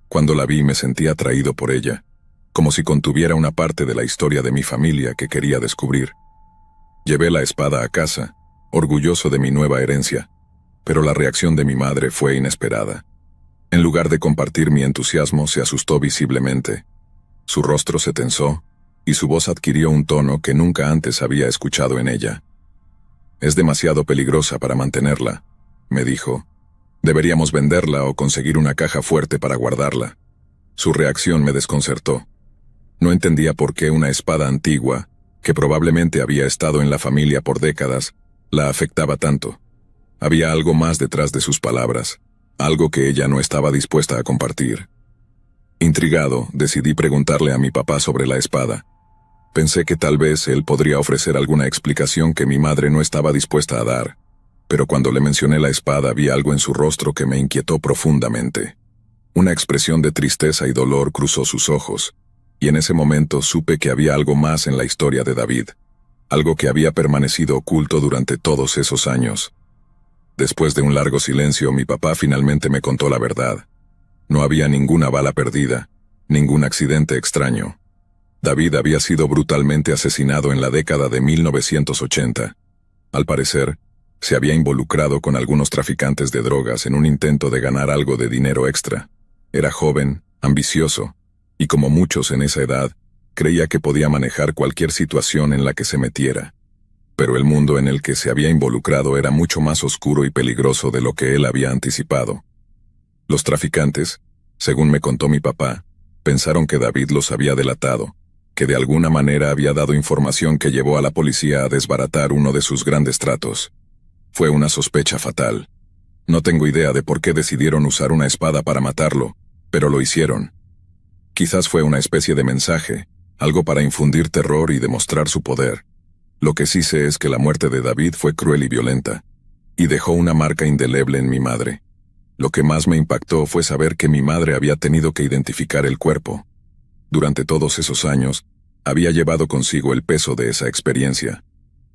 Cuando la vi me sentí atraído por ella, como si contuviera una parte de la historia de mi familia que quería descubrir. Llevé la espada a casa, orgulloso de mi nueva herencia, pero la reacción de mi madre fue inesperada. En lugar de compartir mi entusiasmo, se asustó visiblemente. Su rostro se tensó, y su voz adquirió un tono que nunca antes había escuchado en ella. «Es demasiado peligrosa para mantenerla», me dijo. «Deberíamos venderla o conseguir una caja fuerte para guardarla». Su reacción me desconcertó. No entendía por qué una espada antigua, que probablemente había estado en la familia por décadas, la afectaba tanto. Había algo más detrás de sus palabras, algo que ella no estaba dispuesta a compartir. Intrigado, decidí preguntarle a mi papá sobre la espada. Pensé que tal vez él podría ofrecer alguna explicación que mi madre no estaba dispuesta a dar, pero cuando le mencioné la espada vi algo en su rostro que me inquietó profundamente. Una expresión de tristeza y dolor cruzó sus ojos, y en ese momento supe que había algo más en la historia de David, algo que había permanecido oculto durante todos esos años. Después de un largo silencio, mi papá finalmente me contó la verdad. No había ninguna bala perdida, ningún accidente extraño. David había sido brutalmente asesinado en la década de 1980. Al parecer, se había involucrado con algunos traficantes de drogas en un intento de ganar algo de dinero extra. Era joven, ambicioso, y como muchos en esa edad, creía que podía manejar cualquier situación en la que se metiera. Pero el mundo en el que se había involucrado era mucho más oscuro y peligroso de lo que él había anticipado. Los traficantes, según me contó mi papá, pensaron que David los había delatado, que de alguna manera había dado información que llevó a la policía a desbaratar uno de sus grandes tratos. Fue una sospecha fatal. No tengo idea de por qué decidieron usar una espada para matarlo, pero lo hicieron. Quizás fue una especie de mensaje, algo para infundir terror y demostrar su poder. Lo que sí sé es que la muerte de David fue cruel y violenta, y dejó una marca indeleble en mi madre. Lo que más me impactó fue saber que mi madre había tenido que identificar el cuerpo. Durante todos esos años, había llevado consigo el peso de esa experiencia,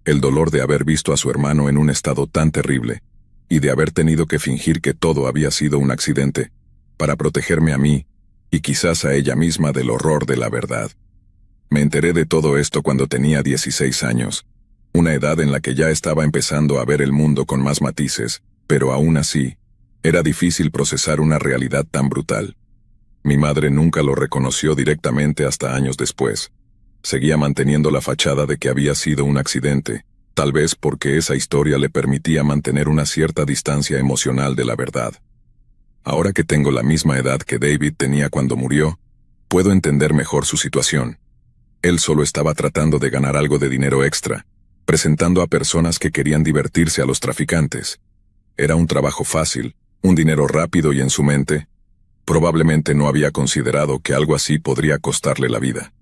el dolor de haber visto a su hermano en un estado tan terrible, y de haber tenido que fingir que todo había sido un accidente, para protegerme a mí, y quizás a ella misma del horror de la verdad. Me enteré de todo esto cuando tenía 16 años, una edad en la que ya estaba empezando a ver el mundo con más matices, pero aún así, era difícil procesar una realidad tan brutal. Mi madre nunca lo reconoció directamente hasta años después. Seguía manteniendo la fachada de que había sido un accidente, tal vez porque esa historia le permitía mantener una cierta distancia emocional de la verdad. Ahora que tengo la misma edad que David tenía cuando murió, puedo entender mejor su situación. Él solo estaba tratando de ganar algo de dinero extra, presentando a personas que querían divertirse a los traficantes. Era un trabajo fácil, un dinero rápido y en su mente, probablemente no había considerado que algo así podría costarle la vida.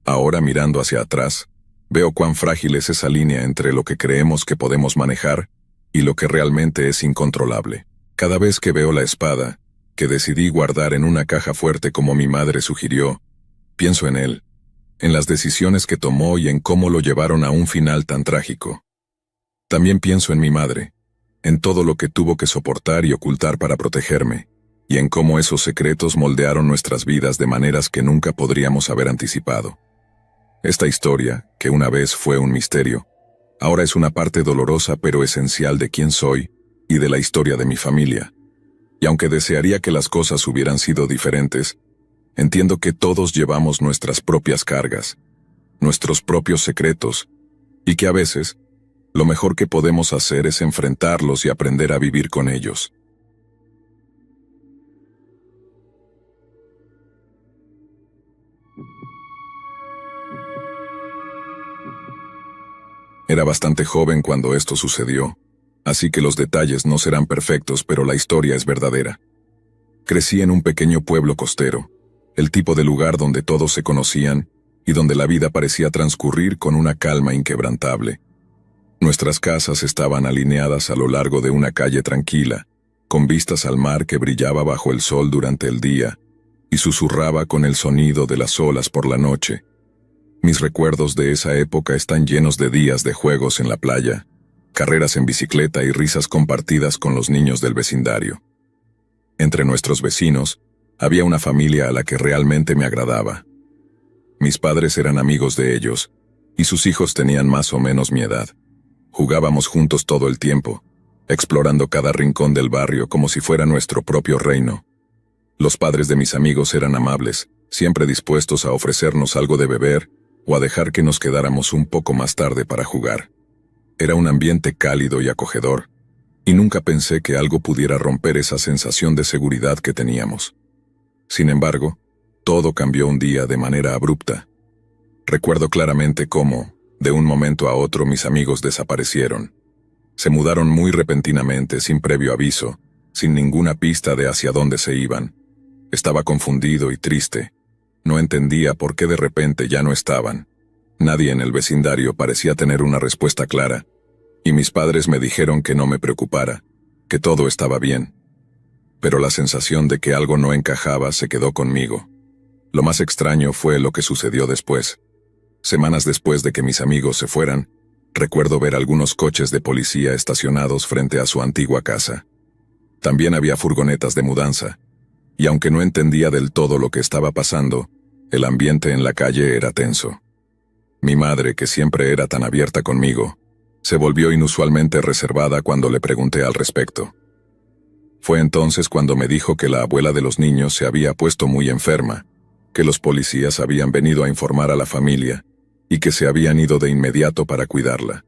Ahora mirando hacia atrás, veo cuán frágil es esa línea entre lo que creemos que podemos manejar y lo que realmente es incontrolable. Cada vez que veo la espada, que decidí guardar en una caja fuerte como mi madre sugirió, pienso en él, en las decisiones que tomó y en cómo lo llevaron a un final tan trágico. También pienso en mi madre, en todo lo que tuvo que soportar y ocultar para protegerme, y en cómo esos secretos moldearon nuestras vidas de maneras que nunca podríamos haber anticipado. Esta historia, que una vez fue un misterio, ahora es una parte dolorosa pero esencial de quién soy y de la historia de mi familia. Y aunque desearía que las cosas hubieran sido diferentes, entiendo que todos llevamos nuestras propias cargas, nuestros propios secretos, y que a veces, lo mejor que podemos hacer es enfrentarlos y aprender a vivir con ellos. Era bastante joven cuando esto sucedió, así que los detalles no serán perfectos, pero la historia es verdadera. Crecí en un pequeño pueblo costero, el tipo de lugar donde todos se conocían y donde la vida parecía transcurrir con una calma inquebrantable. Nuestras casas estaban alineadas a lo largo de una calle tranquila, con vistas al mar que brillaba bajo el sol durante el día y susurraba con el sonido de las olas por la noche. Mis recuerdos de esa época están llenos de días de juegos en la playa, carreras en bicicleta y risas compartidas con los niños del vecindario. Entre nuestros vecinos, había una familia a la que realmente me agradaba. Mis padres eran amigos de ellos, y sus hijos tenían más o menos mi edad. Jugábamos juntos todo el tiempo, explorando cada rincón del barrio como si fuera nuestro propio reino. Los padres de mis amigos eran amables, siempre dispuestos a ofrecernos algo de beber o a dejar que nos quedáramos un poco más tarde para jugar. Era un ambiente cálido y acogedor, y nunca pensé que algo pudiera romper esa sensación de seguridad que teníamos. Sin embargo, todo cambió un día de manera abrupta. Recuerdo claramente cómo, de un momento a otro, mis amigos desaparecieron. Se mudaron muy repentinamente, sin previo aviso, sin ninguna pista de hacia dónde se iban. Estaba confundido y triste. No entendía por qué de repente ya no estaban. Nadie en el vecindario parecía tener una respuesta clara, y mis padres me dijeron que no me preocupara, que todo estaba bien. Pero la sensación de que algo no encajaba se quedó conmigo. Lo más extraño fue lo que sucedió después. Semanas después de que mis amigos se fueran, recuerdo ver algunos coches de policía estacionados frente a su antigua casa. También había furgonetas de mudanza, y aunque no entendía del todo lo que estaba pasando, el ambiente en la calle era tenso. Mi madre, que siempre era tan abierta conmigo, se volvió inusualmente reservada cuando le pregunté al respecto. Fue entonces cuando me dijo que la abuela de los niños se había puesto muy enferma, que los policías habían venido a informar a la familia y que se habían ido de inmediato para cuidarla.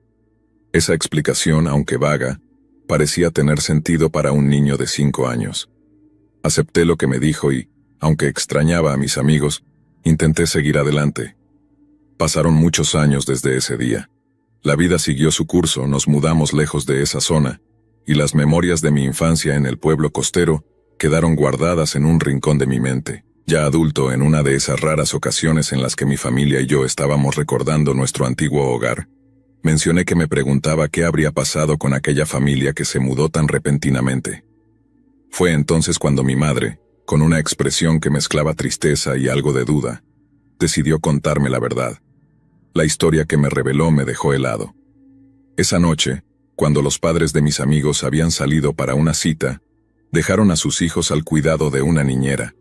Esa explicación, aunque vaga, parecía tener sentido para un niño de 5 años. Acepté lo que me dijo y, aunque extrañaba a mis amigos, intenté seguir adelante. Pasaron muchos años desde ese día. La vida siguió su curso, nos mudamos lejos de esa zona, y las memorias de mi infancia en el pueblo costero quedaron guardadas en un rincón de mi mente. Ya adulto, en una de esas raras ocasiones en las que mi familia y yo estábamos recordando nuestro antiguo hogar, mencioné que me preguntaba qué habría pasado con aquella familia que se mudó tan repentinamente. Fue entonces cuando mi madre, con una expresión que mezclaba tristeza y algo de duda, decidió contarme la verdad. La historia que me reveló me dejó helado. Esa noche, cuando los padres de mis amigos habían salido para una cita, dejaron a sus hijos al cuidado de una niñera.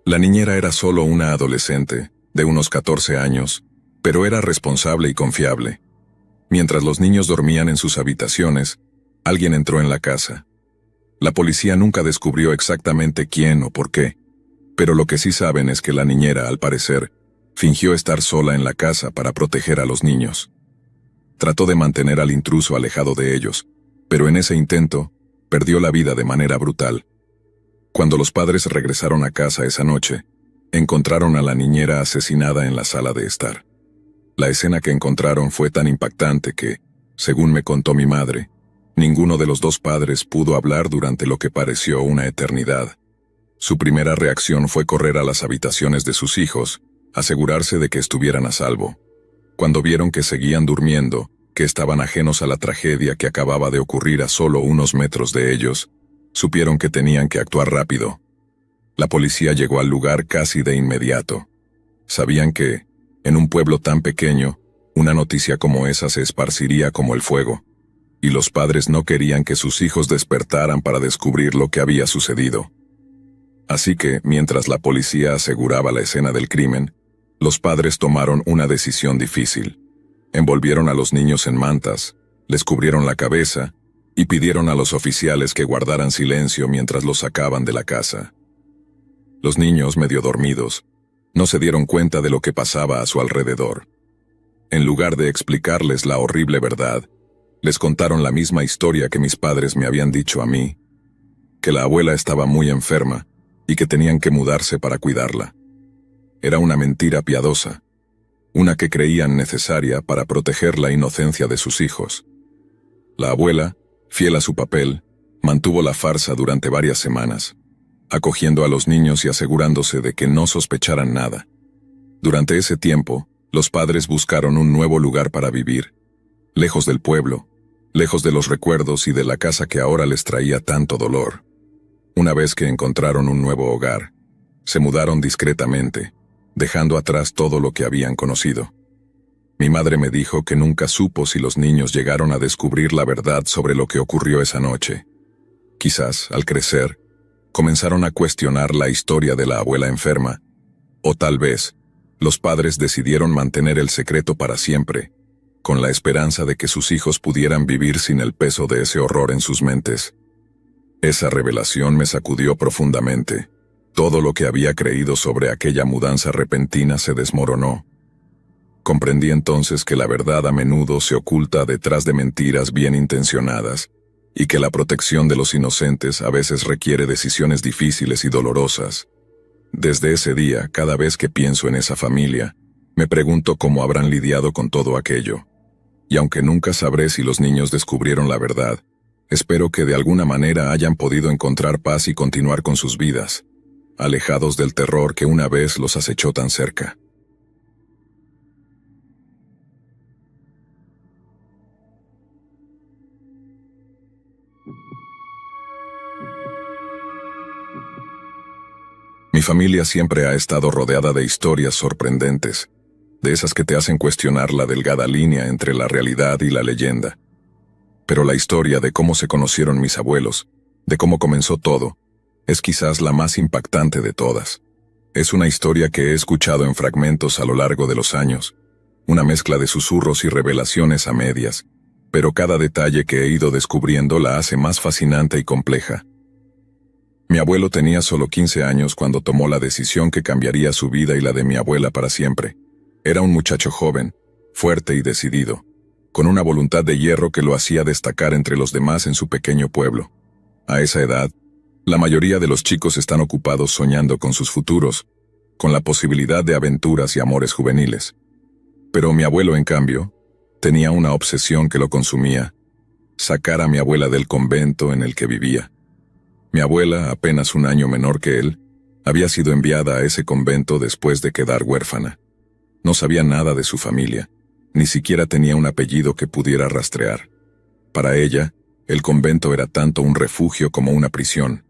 La niñera era solo una adolescente, de unos 14 años, pero era responsable y confiable. Mientras los niños dormían en sus habitaciones, alguien entró en la casa. La policía nunca descubrió exactamente quién o por qué, pero lo que sí saben es que la niñera, al parecer, fingió estar sola en la casa para proteger a los niños. Trató de mantener al intruso alejado de ellos, pero en ese intento, perdió la vida de manera brutal. Cuando los padres regresaron a casa esa noche, encontraron a la niñera asesinada en la sala de estar. La escena que encontraron fue tan impactante que, según me contó mi madre, ninguno de los dos padres pudo hablar durante lo que pareció una eternidad. Su primera reacción fue correr a las habitaciones de sus hijos, asegurarse de que estuvieran a salvo. Cuando vieron que seguían durmiendo, que estaban ajenos a la tragedia que acababa de ocurrir a solo unos metros de ellos, supieron que tenían que actuar rápido. La policía llegó al lugar casi de inmediato. Sabían que, en un pueblo tan pequeño, una noticia como esa se esparciría como el fuego, y los padres no querían que sus hijos despertaran para descubrir lo que había sucedido. Así que, mientras la policía aseguraba la escena del crimen, los padres tomaron una decisión difícil. Envolvieron a los niños en mantas, les cubrieron la cabeza y pidieron a los oficiales que guardaran silencio mientras los sacaban de la casa. Los niños, medio dormidos, no se dieron cuenta de lo que pasaba a su alrededor. En lugar de explicarles la horrible verdad, les contaron la misma historia que mis padres me habían dicho a mí, que la abuela estaba muy enferma y que tenían que mudarse para cuidarla. Era una mentira piadosa, una que creían necesaria para proteger la inocencia de sus hijos. La abuela, fiel a su papel, mantuvo la farsa durante varias semanas, acogiendo a los niños y asegurándose de que no sospecharan nada. Durante ese tiempo, los padres buscaron un nuevo lugar para vivir, lejos del pueblo, lejos de los recuerdos y de la casa que ahora les traía tanto dolor. Una vez que encontraron un nuevo hogar, se mudaron discretamente, dejando atrás todo lo que habían conocido. Mi madre me dijo que nunca supo si los niños llegaron a descubrir la verdad sobre lo que ocurrió esa noche. Quizás, al crecer, comenzaron a cuestionar la historia de la abuela enferma, o tal vez, los padres decidieron mantener el secreto para siempre, con la esperanza de que sus hijos pudieran vivir sin el peso de ese horror en sus mentes. Esa revelación me sacudió profundamente. Todo lo que había creído sobre aquella mudanza repentina se desmoronó. Comprendí entonces que la verdad a menudo se oculta detrás de mentiras bien intencionadas, y que la protección de los inocentes a veces requiere decisiones difíciles y dolorosas. Desde ese día, cada vez que pienso en esa familia, me pregunto cómo habrán lidiado con todo aquello. Y aunque nunca sabré si los niños descubrieron la verdad, espero que de alguna manera hayan podido encontrar paz y continuar con sus vidas, alejados del terror que una vez los acechó tan cerca. Mi familia siempre ha estado rodeada de historias sorprendentes, de esas que te hacen cuestionar la delgada línea entre la realidad y la leyenda. Pero la historia de cómo se conocieron mis abuelos, de cómo comenzó todo, es quizás la más impactante de todas. Es una historia que he escuchado en fragmentos a lo largo de los años, una mezcla de susurros y revelaciones a medias, pero cada detalle que he ido descubriendo la hace más fascinante y compleja. Mi abuelo tenía solo 15 años cuando tomó la decisión que cambiaría su vida y la de mi abuela para siempre. Era un muchacho joven, fuerte y decidido, con una voluntad de hierro que lo hacía destacar entre los demás en su pequeño pueblo. A esa edad, la mayoría de los chicos están ocupados soñando con sus futuros, con la posibilidad de aventuras y amores juveniles. Pero mi abuelo, en cambio, tenía una obsesión que lo consumía: sacar a mi abuela del convento en el que vivía. Mi abuela, apenas un año menor que él, había sido enviada a ese convento después de quedar huérfana. No sabía nada de su familia, ni siquiera tenía un apellido que pudiera rastrear. Para ella, el convento era tanto un refugio como una prisión,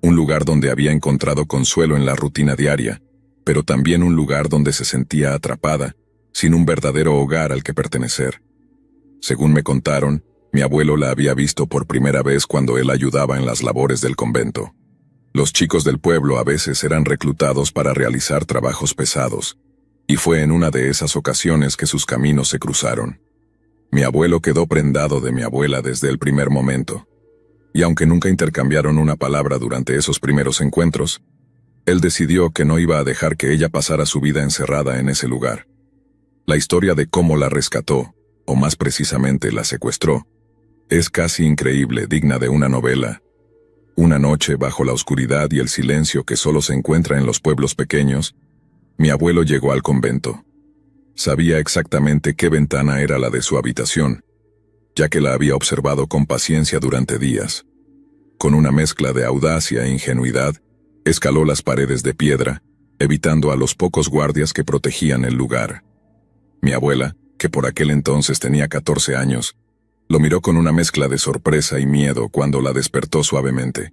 un lugar donde había encontrado consuelo en la rutina diaria, pero también un lugar donde se sentía atrapada, sin un verdadero hogar al que pertenecer. Según me contaron, mi abuelo la había visto por primera vez cuando él ayudaba en las labores del convento. Los chicos del pueblo a veces eran reclutados para realizar trabajos pesados, y fue en una de esas ocasiones que sus caminos se cruzaron. Mi abuelo quedó prendado de mi abuela desde el primer momento, y aunque nunca intercambiaron una palabra durante esos primeros encuentros, él decidió que no iba a dejar que ella pasara su vida encerrada en ese lugar. La historia de cómo la rescató, o más precisamente la secuestró, es casi increíble, digna de una novela. Una noche, bajo la oscuridad y el silencio que solo se encuentra en los pueblos pequeños, mi abuelo llegó al convento. Sabía exactamente qué ventana era la de su habitación, ya que la había observado con paciencia durante días. Con una mezcla de audacia e ingenuidad, escaló las paredes de piedra, evitando a los pocos guardias que protegían el lugar. Mi abuela, que por aquel entonces tenía 14 años, lo miró con una mezcla de sorpresa y miedo cuando la despertó suavemente.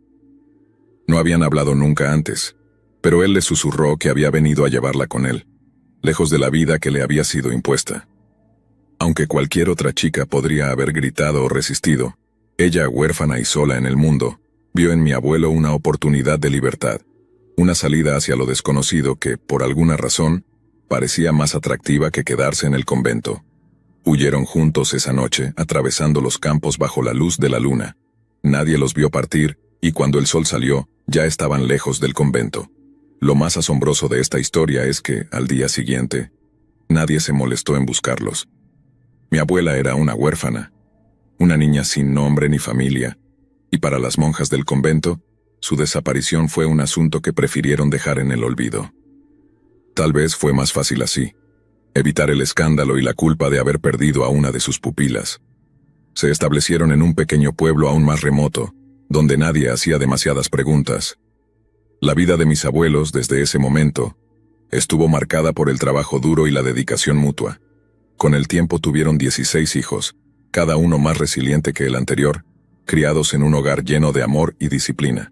No habían hablado nunca antes, pero él le susurró que había venido a llevarla con él, lejos de la vida que le había sido impuesta. Aunque cualquier otra chica podría haber gritado o resistido, ella, huérfana y sola en el mundo, vio en mi abuelo una oportunidad de libertad, una salida hacia lo desconocido que, por alguna razón, parecía más atractiva que quedarse en el convento. Huyeron juntos esa noche, atravesando los campos bajo la luz de la luna. Nadie los vio partir, y cuando el sol salió, ya estaban lejos del convento. Lo más asombroso de esta historia es que, al día siguiente, nadie se molestó en buscarlos. Mi abuela era una huérfana, una niña sin nombre ni familia, y para las monjas del convento, su desaparición fue un asunto que prefirieron dejar en el olvido. Tal vez fue más fácil así, evitar el escándalo y la culpa de haber perdido a una de sus pupilas. Se establecieron en un pequeño pueblo aún más remoto, donde nadie hacía demasiadas preguntas. La vida de mis abuelos desde ese momento Estuvo marcada por el trabajo duro y la dedicación mutua. Con el tiempo tuvieron 16 hijos, cada uno más resiliente que el anterior, criados en un hogar lleno de amor y disciplina.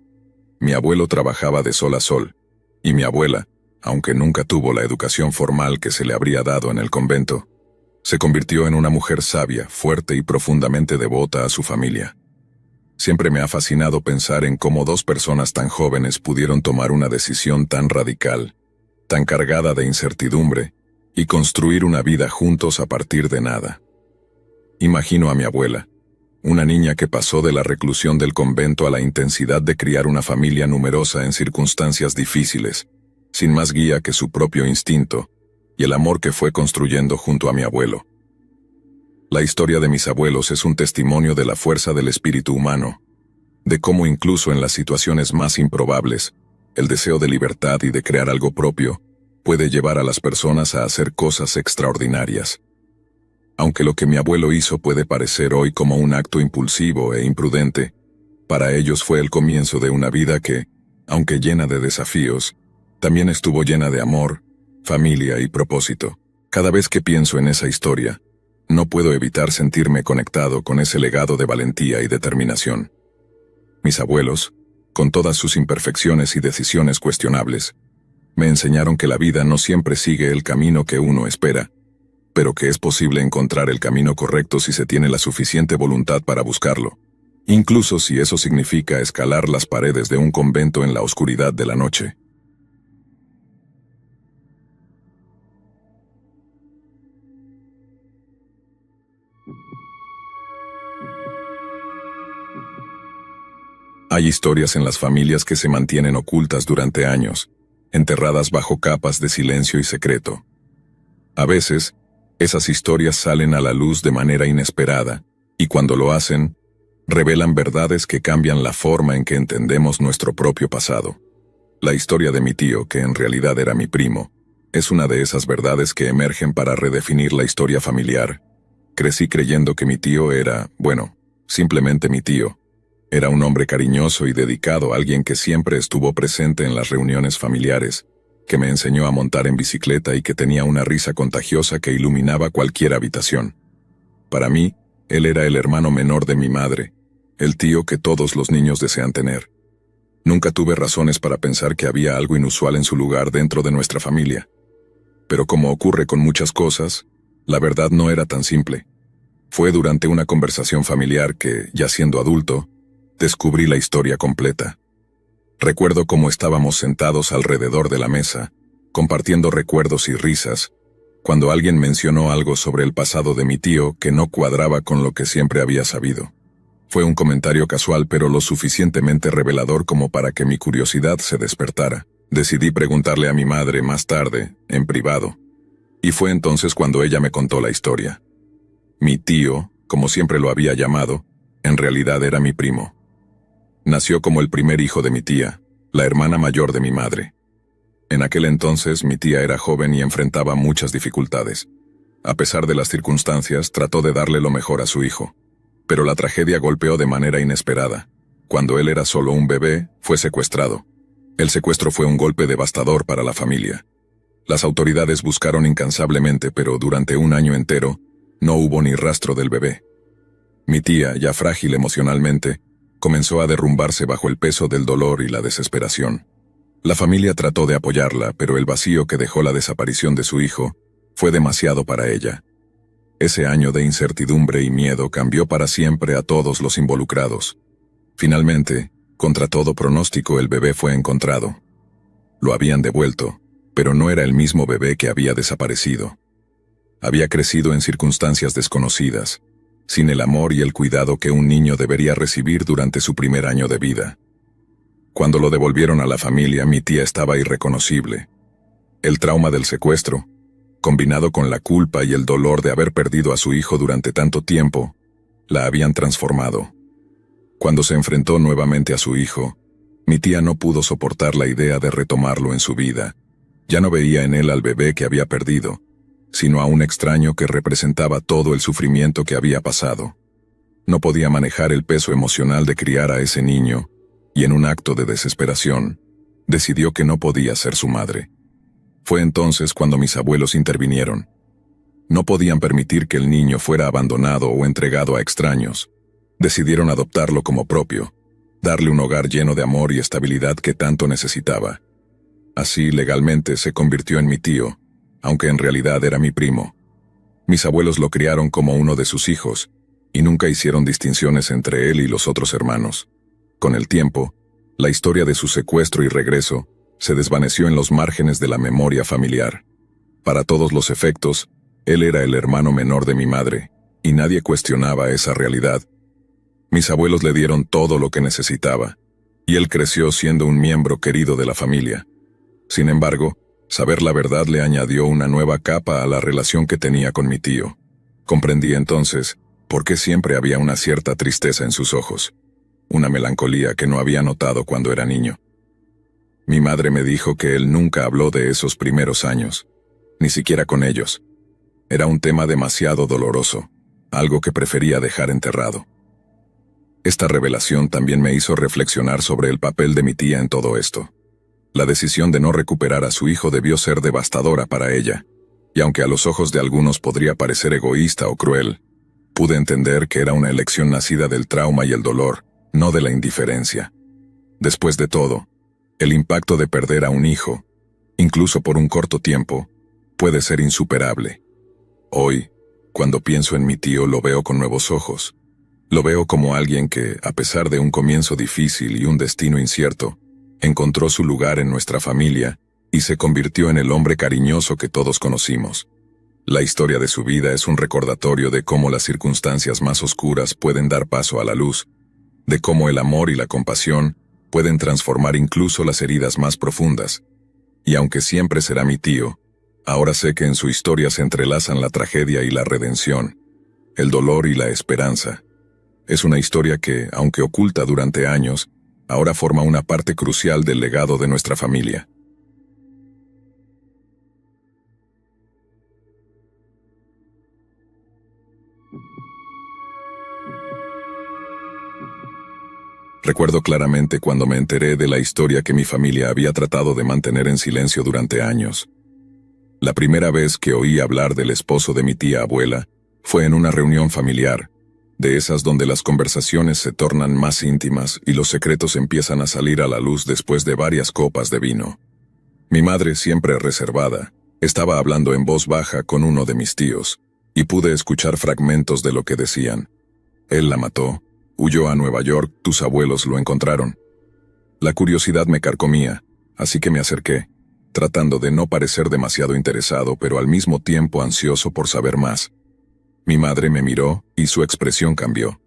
Mi abuelo trabajaba de sol a sol, y mi abuela, aunque nunca tuvo la educación formal que se le habría dado en el convento, se convirtió en una mujer sabia, fuerte y profundamente devota a su familia. Siempre me ha fascinado pensar en cómo dos personas tan jóvenes pudieron tomar una decisión tan radical, tan cargada de incertidumbre, y construir una vida juntos a partir de nada. Imagino a mi abuela, una niña que pasó de la reclusión del convento a la intensidad de criar una familia numerosa en circunstancias difíciles, sin más guía que su propio instinto, y el amor que fue construyendo junto a mi abuelo. La historia de mis abuelos es un testimonio de la fuerza del espíritu humano, de cómo incluso en las situaciones más improbables, el deseo de libertad y de crear algo propio puede llevar a las personas a hacer cosas extraordinarias. Aunque lo que mi abuelo hizo puede parecer hoy como un acto impulsivo e imprudente, para ellos fue el comienzo de una vida que, aunque llena de desafíos, también estuvo llena de amor, familia y propósito. Cada vez que pienso en esa historia, no puedo evitar sentirme conectado con ese legado de valentía y determinación. Mis abuelos, con todas sus imperfecciones y decisiones cuestionables, me enseñaron que la vida no siempre sigue el camino que uno espera, pero que es posible encontrar el camino correcto si se tiene la suficiente voluntad para buscarlo, incluso si eso significa escalar las paredes de un convento en la oscuridad de la noche. Hay historias en las familias que se mantienen ocultas durante años, enterradas bajo capas de silencio y secreto. A veces, esas historias salen a la luz de manera inesperada, y cuando lo hacen, revelan verdades que cambian la forma en que entendemos nuestro propio pasado. La historia de mi tío, que en realidad era mi primo, es una de esas verdades que emergen para redefinir la historia familiar. Crecí creyendo que mi tío era, bueno, simplemente mi tío. Era un hombre cariñoso y dedicado, alguien que siempre estuvo presente en las reuniones familiares, que me enseñó a montar en bicicleta y que tenía una risa contagiosa que iluminaba cualquier habitación. Para mí, él era el hermano menor de mi madre, el tío que todos los niños desean tener. Nunca tuve razones para pensar que había algo inusual en su lugar dentro de nuestra familia. Pero como ocurre con muchas cosas, la verdad no era tan simple. Fue durante una conversación familiar que, ya siendo adulto, descubrí la historia completa. Recuerdo cómo estábamos sentados alrededor de la mesa, compartiendo recuerdos y risas, cuando alguien mencionó algo sobre el pasado de mi tío que no cuadraba con lo que siempre había sabido. Fue un comentario casual pero lo suficientemente revelador como para que mi curiosidad se despertara. Decidí preguntarle a mi madre más tarde, en privado, y fue entonces cuando ella me contó la historia. Mi tío, como siempre lo había llamado, en realidad era mi primo. Nació como el primer hijo de mi tía, la hermana mayor de mi madre. En aquel entonces mi tía era joven y enfrentaba muchas dificultades. A pesar de las circunstancias, trató de darle lo mejor a su hijo. Pero la tragedia golpeó de manera inesperada. Cuando él era solo un bebé, fue secuestrado. El secuestro fue un golpe devastador para la familia. Las autoridades buscaron incansablemente, pero durante un año entero, no hubo ni rastro del bebé. Mi tía, ya frágil emocionalmente, comenzó a derrumbarse bajo el peso del dolor y la desesperación. La familia trató de apoyarla, pero el vacío que dejó la desaparición de su hijo fue demasiado para ella. Ese año de incertidumbre y miedo cambió para siempre a todos los involucrados. Finalmente, contra todo pronóstico, el bebé fue encontrado. Lo habían devuelto, pero no era el mismo bebé que había desaparecido. Había crecido en circunstancias desconocidas, sin el amor y el cuidado que un niño debería recibir durante su primer año de vida. Cuando lo devolvieron a la familia, mi tía estaba irreconocible. El trauma del secuestro, combinado con la culpa y el dolor de haber perdido a su hijo durante tanto tiempo, la habían transformado. Cuando se enfrentó nuevamente a su hijo, mi tía no pudo soportar la idea de retomarlo en su vida. Ya no veía en él al bebé que había perdido, sino a un extraño que representaba todo el sufrimiento que había pasado. No podía manejar el peso emocional de criar a ese niño, y en un acto de desesperación, decidió que no podía ser su madre. Fue entonces cuando mis abuelos intervinieron. No podían permitir que el niño fuera abandonado o entregado a extraños. Decidieron adoptarlo como propio, darle un hogar lleno de amor y estabilidad que tanto necesitaba. Así, legalmente, se convirtió en mi tío, aunque en realidad era mi primo. Mis abuelos lo criaron como uno de sus hijos, y nunca hicieron distinciones entre él y los otros hermanos. Con el tiempo, la historia de su secuestro y regreso se desvaneció en los márgenes de la memoria familiar. Para todos los efectos, él era el hermano menor de mi madre, y nadie cuestionaba esa realidad. Mis abuelos le dieron todo lo que necesitaba, y él creció siendo un miembro querido de la familia. Sin embargo, saber la verdad le añadió una nueva capa a la relación que tenía con mi tío. Comprendí entonces por qué siempre había una cierta tristeza en sus ojos, una melancolía que no había notado cuando era niño. Mi madre me dijo que él nunca habló de esos primeros años, ni siquiera con ellos. Era un tema demasiado doloroso, algo que prefería dejar enterrado. Esta revelación también me hizo reflexionar sobre el papel de mi tía en todo esto. La decisión de no recuperar a su hijo debió ser devastadora para ella, y aunque a los ojos de algunos podría parecer egoísta o cruel, pude entender que era una elección nacida del trauma y el dolor, no de la indiferencia. Después de todo, el impacto de perder a un hijo, incluso por un corto tiempo, puede ser insuperable. Hoy, cuando pienso en mi tío, lo veo con nuevos ojos. Lo veo como alguien que, a pesar de un comienzo difícil y un destino incierto, encontró su lugar en nuestra familia y se convirtió en el hombre cariñoso que todos conocimos. La historia de su vida es un recordatorio de cómo las circunstancias más oscuras pueden dar paso a la luz, de cómo el amor y la compasión pueden transformar incluso las heridas más profundas. Y aunque siempre será mi tío, ahora sé que en su historia se entrelazan la tragedia y la redención, el dolor y la esperanza. Es una historia que, aunque oculta durante años, ahora forma una parte crucial del legado de nuestra familia. Recuerdo claramente cuando me enteré de la historia que mi familia había tratado de mantener en silencio durante años. La primera vez que oí hablar del esposo de mi tía abuela fue en una reunión familiar, de esas donde las conversaciones se tornan más íntimas y los secretos empiezan a salir a la luz después de varias copas de vino. Mi madre, siempre reservada, estaba hablando en voz baja con uno de mis tíos, y pude escuchar fragmentos de lo que decían. Él la mató, huyó a Nueva York, tus abuelos lo encontraron. La curiosidad me carcomía, así que me acerqué, tratando de no parecer demasiado interesado, pero al mismo tiempo ansioso por saber más. Mi madre me miró y su expresión cambió.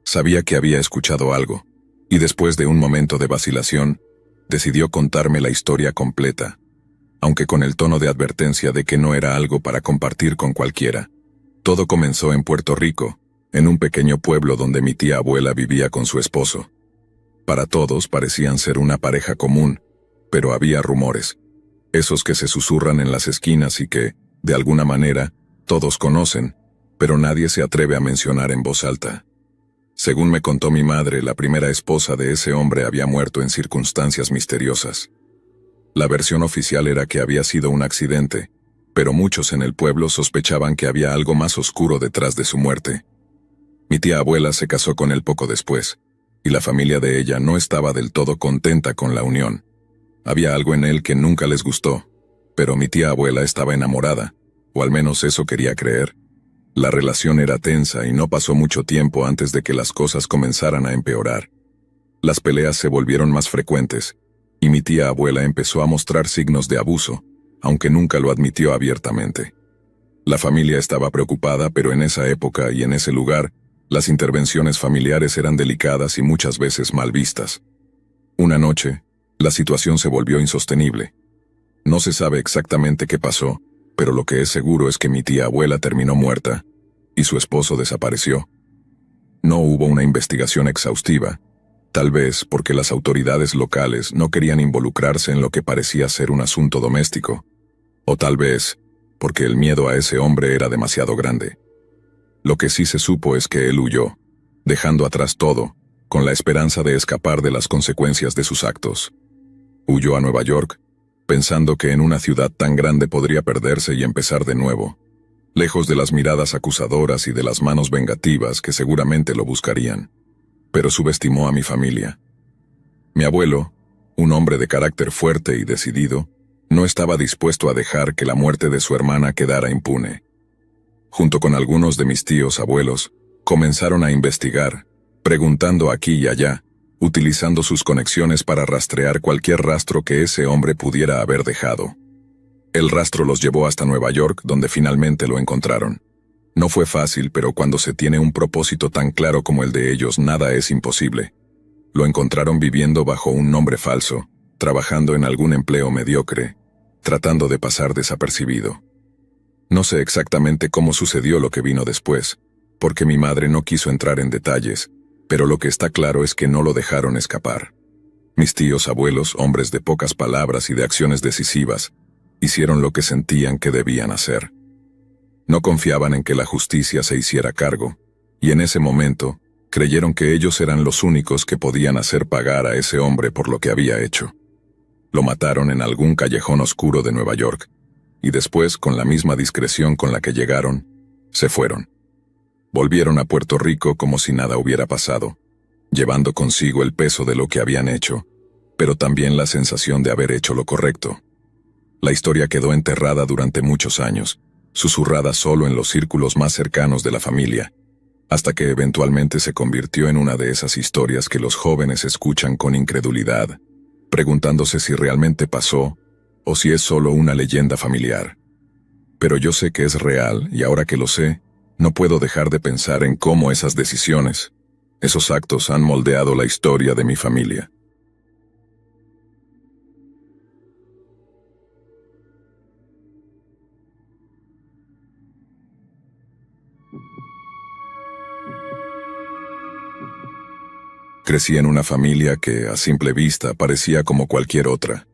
Sabía que había escuchado algo, y después de un momento de vacilación, decidió contarme la historia completa, aunque con el tono de advertencia de que no era algo para compartir con cualquiera. Todo comenzó en Puerto Rico, en un pequeño pueblo donde mi tía abuela vivía con su esposo. Para todos parecían ser una pareja común, pero había rumores, esos que se susurran en las esquinas y que, de alguna manera, todos conocen, pero nadie se atreve a mencionar en voz alta. Según me contó mi madre, la primera esposa de ese hombre había muerto en circunstancias misteriosas. La versión oficial era que había sido un accidente, pero muchos en el pueblo sospechaban que había algo más oscuro detrás de su muerte. Mi tía abuela se casó con él poco después, y la familia de ella no estaba del todo contenta con la unión. Había algo en él que nunca les gustó, pero mi tía abuela estaba enamorada, o al menos eso quería creer. La relación era tensa y no pasó mucho tiempo antes de que las cosas comenzaran a empeorar. Las peleas se volvieron más frecuentes, y mi tía abuela empezó a mostrar signos de abuso, aunque nunca lo admitió abiertamente. La familia estaba preocupada, pero en esa época y en ese lugar, las intervenciones familiares eran delicadas y muchas veces mal vistas. Una noche, la situación se volvió insostenible. No se sabe exactamente qué pasó, pero lo que es seguro es que mi tía abuela terminó muerta, y su esposo desapareció. No hubo una investigación exhaustiva, tal vez porque las autoridades locales no querían involucrarse en lo que parecía ser un asunto doméstico, o tal vez porque el miedo a ese hombre era demasiado grande. Lo que sí se supo es que él huyó, dejando atrás todo, con la esperanza de escapar de las consecuencias de sus actos. Huyó a Nueva York, pensando que en una ciudad tan grande podría perderse y empezar de nuevo, lejos de las miradas acusadoras y de las manos vengativas que seguramente lo buscarían. Pero subestimó a mi familia. Mi abuelo, un hombre de carácter fuerte y decidido, no estaba dispuesto a dejar que la muerte de su hermana quedara impune. Junto con algunos de mis tíos abuelos, comenzaron a investigar, preguntando aquí y allá, utilizando sus conexiones para rastrear cualquier rastro que ese hombre pudiera haber dejado. El rastro los llevó hasta Nueva York, donde finalmente lo encontraron. No fue fácil, pero cuando se tiene un propósito tan claro como el de ellos, nada es imposible. Lo encontraron viviendo bajo un nombre falso, trabajando en algún empleo mediocre, tratando de pasar desapercibido. No sé exactamente cómo sucedió lo que vino después, porque mi madre no quiso entrar en detalles, pero lo que está claro es que no lo dejaron escapar. Mis tíos abuelos, hombres de pocas palabras y de acciones decisivas, hicieron lo que sentían que debían hacer. No confiaban en que la justicia se hiciera cargo, y en ese momento, creyeron que ellos eran los únicos que podían hacer pagar a ese hombre por lo que había hecho. Lo mataron en algún callejón oscuro de Nueva York, y después, con la misma discreción con la que llegaron, se fueron. Volvieron a Puerto Rico como si nada hubiera pasado, llevando consigo el peso de lo que habían hecho, pero también la sensación de haber hecho lo correcto. La historia quedó enterrada durante muchos años, susurrada solo en los círculos más cercanos de la familia, hasta que eventualmente se convirtió en una de esas historias que los jóvenes escuchan con incredulidad, preguntándose si realmente pasó o si es solo una leyenda familiar. Pero yo sé que es real, y ahora que lo sé, no puedo dejar de pensar en cómo esas decisiones, esos actos han moldeado la historia de mi familia. Crecí en una familia que, a simple vista, parecía como cualquier otra.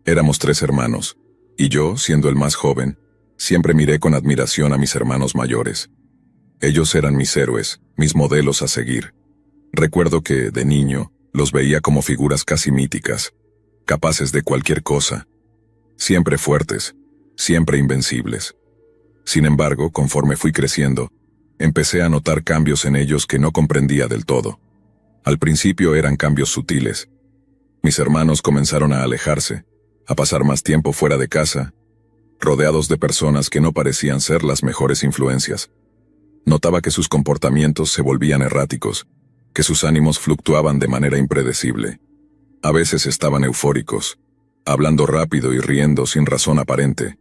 Éramos 3 hermanos, y yo, siendo el más joven, siempre miré con admiración a mis hermanos mayores. Ellos eran mis héroes, mis modelos a seguir. Recuerdo que, de niño, los veía como figuras casi míticas, capaces de cualquier cosa, siempre fuertes, siempre invencibles. Sin embargo, conforme fui creciendo, empecé a notar cambios en ellos que no comprendía del todo. Al principio eran cambios sutiles. Mis hermanos comenzaron a alejarse, a pasar más tiempo fuera de casa, rodeados de personas que no parecían ser las mejores influencias. Notaba que sus comportamientos se volvían erráticos, que sus ánimos fluctuaban de manera impredecible. A veces estaban eufóricos, hablando rápido y riendo sin razón aparente.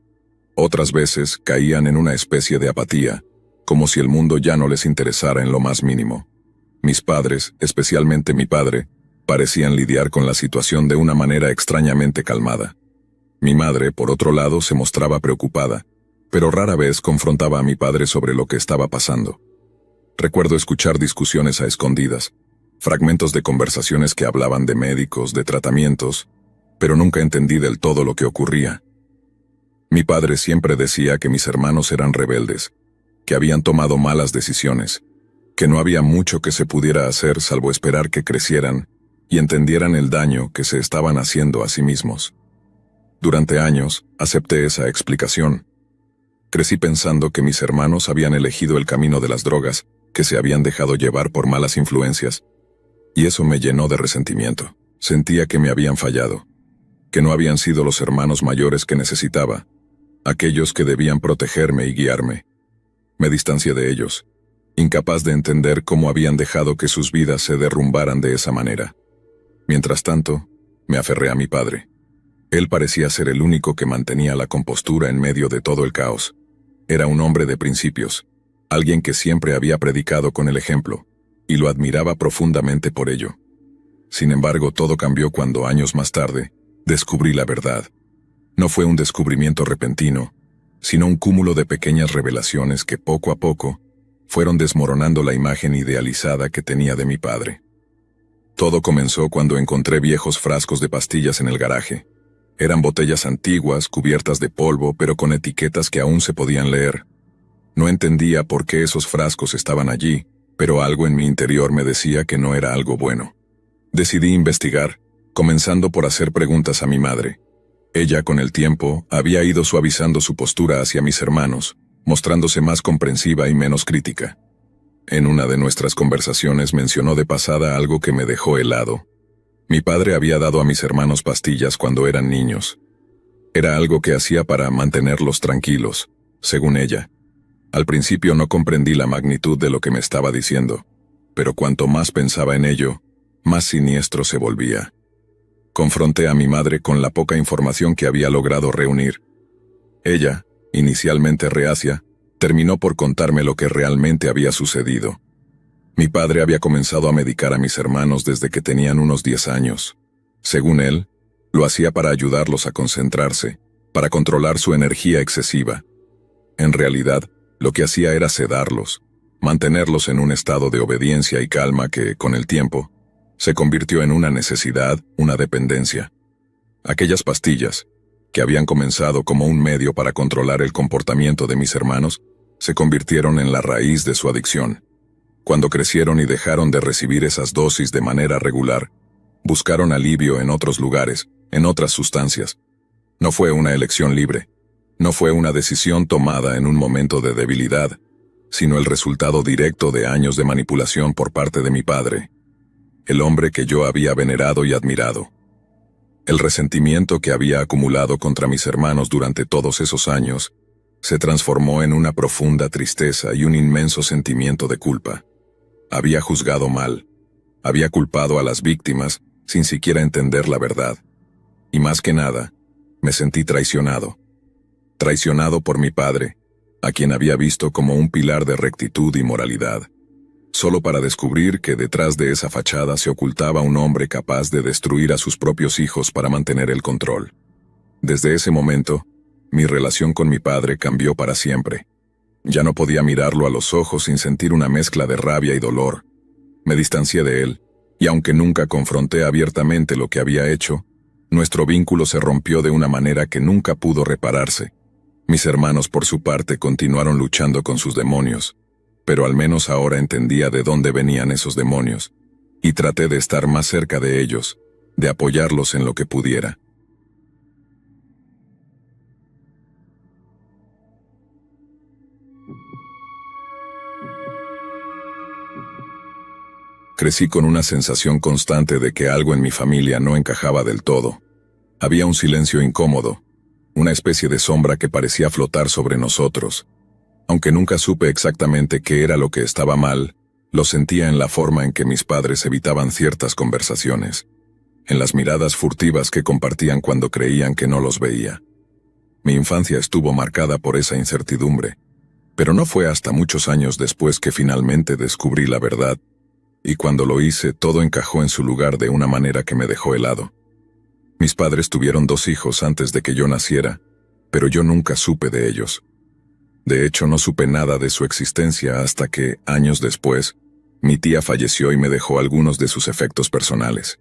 Otras veces caían en una especie de apatía, como si el mundo ya no les interesara en lo más mínimo. Mis padres, especialmente mi padre, parecían lidiar con la situación de una manera extrañamente calmada. Mi madre, por otro lado, se mostraba preocupada, pero rara vez confrontaba a mi padre sobre lo que estaba pasando. Recuerdo escuchar discusiones a escondidas, fragmentos de conversaciones que hablaban de médicos, de tratamientos, pero nunca entendí del todo lo que ocurría. Mi padre siempre decía que mis hermanos eran rebeldes, que habían tomado malas decisiones, que no había mucho que se pudiera hacer salvo esperar que crecieran y entendieran el daño que se estaban haciendo a sí mismos. Durante años, acepté esa explicación. Crecí pensando que mis hermanos habían elegido el camino de las drogas, que se habían dejado llevar por malas influencias, y eso me llenó de resentimiento. Sentía que me habían fallado, que no habían sido los hermanos mayores que necesitaba, aquellos que debían protegerme y guiarme. Me distancié de ellos, incapaz de entender cómo habían dejado que sus vidas se derrumbaran de esa manera. Mientras tanto, me aferré a mi padre. Él parecía ser el único que mantenía la compostura en medio de todo el caos. Era un hombre de principios, alguien que siempre había predicado con el ejemplo, y lo admiraba profundamente por ello. Sin embargo, todo cambió cuando, años más tarde, descubrí la verdad. No fue un descubrimiento repentino, sino un cúmulo de pequeñas revelaciones que poco a poco fueron desmoronando la imagen idealizada que tenía de mi padre. Todo comenzó cuando encontré viejos frascos de pastillas en el garaje. Eran botellas antiguas, cubiertas de polvo, pero con etiquetas que aún se podían leer. No entendía por qué esos frascos estaban allí, pero algo en mi interior me decía que no era algo bueno. Decidí investigar, comenzando por hacer preguntas a mi madre. Ella, con el tiempo, había ido suavizando su postura hacia mis hermanos, mostrándose más comprensiva y menos crítica. En una de nuestras conversaciones mencionó de pasada algo que me dejó helado. Mi padre había dado a mis hermanos pastillas cuando eran niños. Era algo que hacía para mantenerlos tranquilos, según ella. Al principio no comprendí la magnitud de lo que me estaba diciendo, pero cuanto más pensaba en ello, más siniestro se volvía. Confronté a mi madre con la poca información que había logrado reunir. Ella, inicialmente reacia, terminó por contarme lo que realmente había sucedido. Mi padre había comenzado a medicar a mis hermanos desde que tenían unos 10 años. Según él, lo hacía para ayudarlos a concentrarse, para controlar su energía excesiva. En realidad, lo que hacía era sedarlos, mantenerlos en un estado de obediencia y calma que, con el tiempo, se convirtió en una necesidad, una dependencia. Aquellas pastillas, que habían comenzado como un medio para controlar el comportamiento de mis hermanos, se convirtieron en la raíz de su adicción. Cuando crecieron y dejaron de recibir esas dosis de manera regular, buscaron alivio en otros lugares, en otras sustancias. No fue una elección libre, no fue una decisión tomada en un momento de debilidad, sino el resultado directo de años de manipulación por parte de mi padre, el hombre que yo había venerado y admirado. El resentimiento que había acumulado contra mis hermanos durante todos esos años se transformó en una profunda tristeza y un inmenso sentimiento de culpa. Había juzgado mal, había culpado a las víctimas sin siquiera entender la verdad. Y más que nada, me sentí traicionado. Traicionado por mi padre, a quien había visto como un pilar de rectitud y moralidad, solo para descubrir que detrás de esa fachada se ocultaba un hombre capaz de destruir a sus propios hijos para mantener el control. Desde ese momento, mi relación con mi padre cambió para siempre. Ya no podía mirarlo a los ojos sin sentir una mezcla de rabia y dolor. Me distancié de él, y aunque nunca confronté abiertamente lo que había hecho, nuestro vínculo se rompió de una manera que nunca pudo repararse. Mis hermanos, por su parte, continuaron luchando con sus demonios, pero al menos ahora entendía de dónde venían esos demonios, y traté de estar más cerca de ellos, de apoyarlos en lo que pudiera. Crecí con una sensación constante de que algo en mi familia no encajaba del todo. Había un silencio incómodo, una especie de sombra que parecía flotar sobre nosotros. Aunque nunca supe exactamente qué era lo que estaba mal, lo sentía en la forma en que mis padres evitaban ciertas conversaciones, en las miradas furtivas que compartían cuando creían que no los veía. Mi infancia estuvo marcada por esa incertidumbre, pero no fue hasta muchos años después que finalmente descubrí la verdad, y cuando lo hice todo encajó en su lugar de una manera que me dejó helado. Mis padres tuvieron 2 hijos antes de que yo naciera, pero yo nunca supe de ellos. De hecho, no supe nada de su existencia hasta que, años después, mi tía falleció y me dejó algunos de sus efectos personales.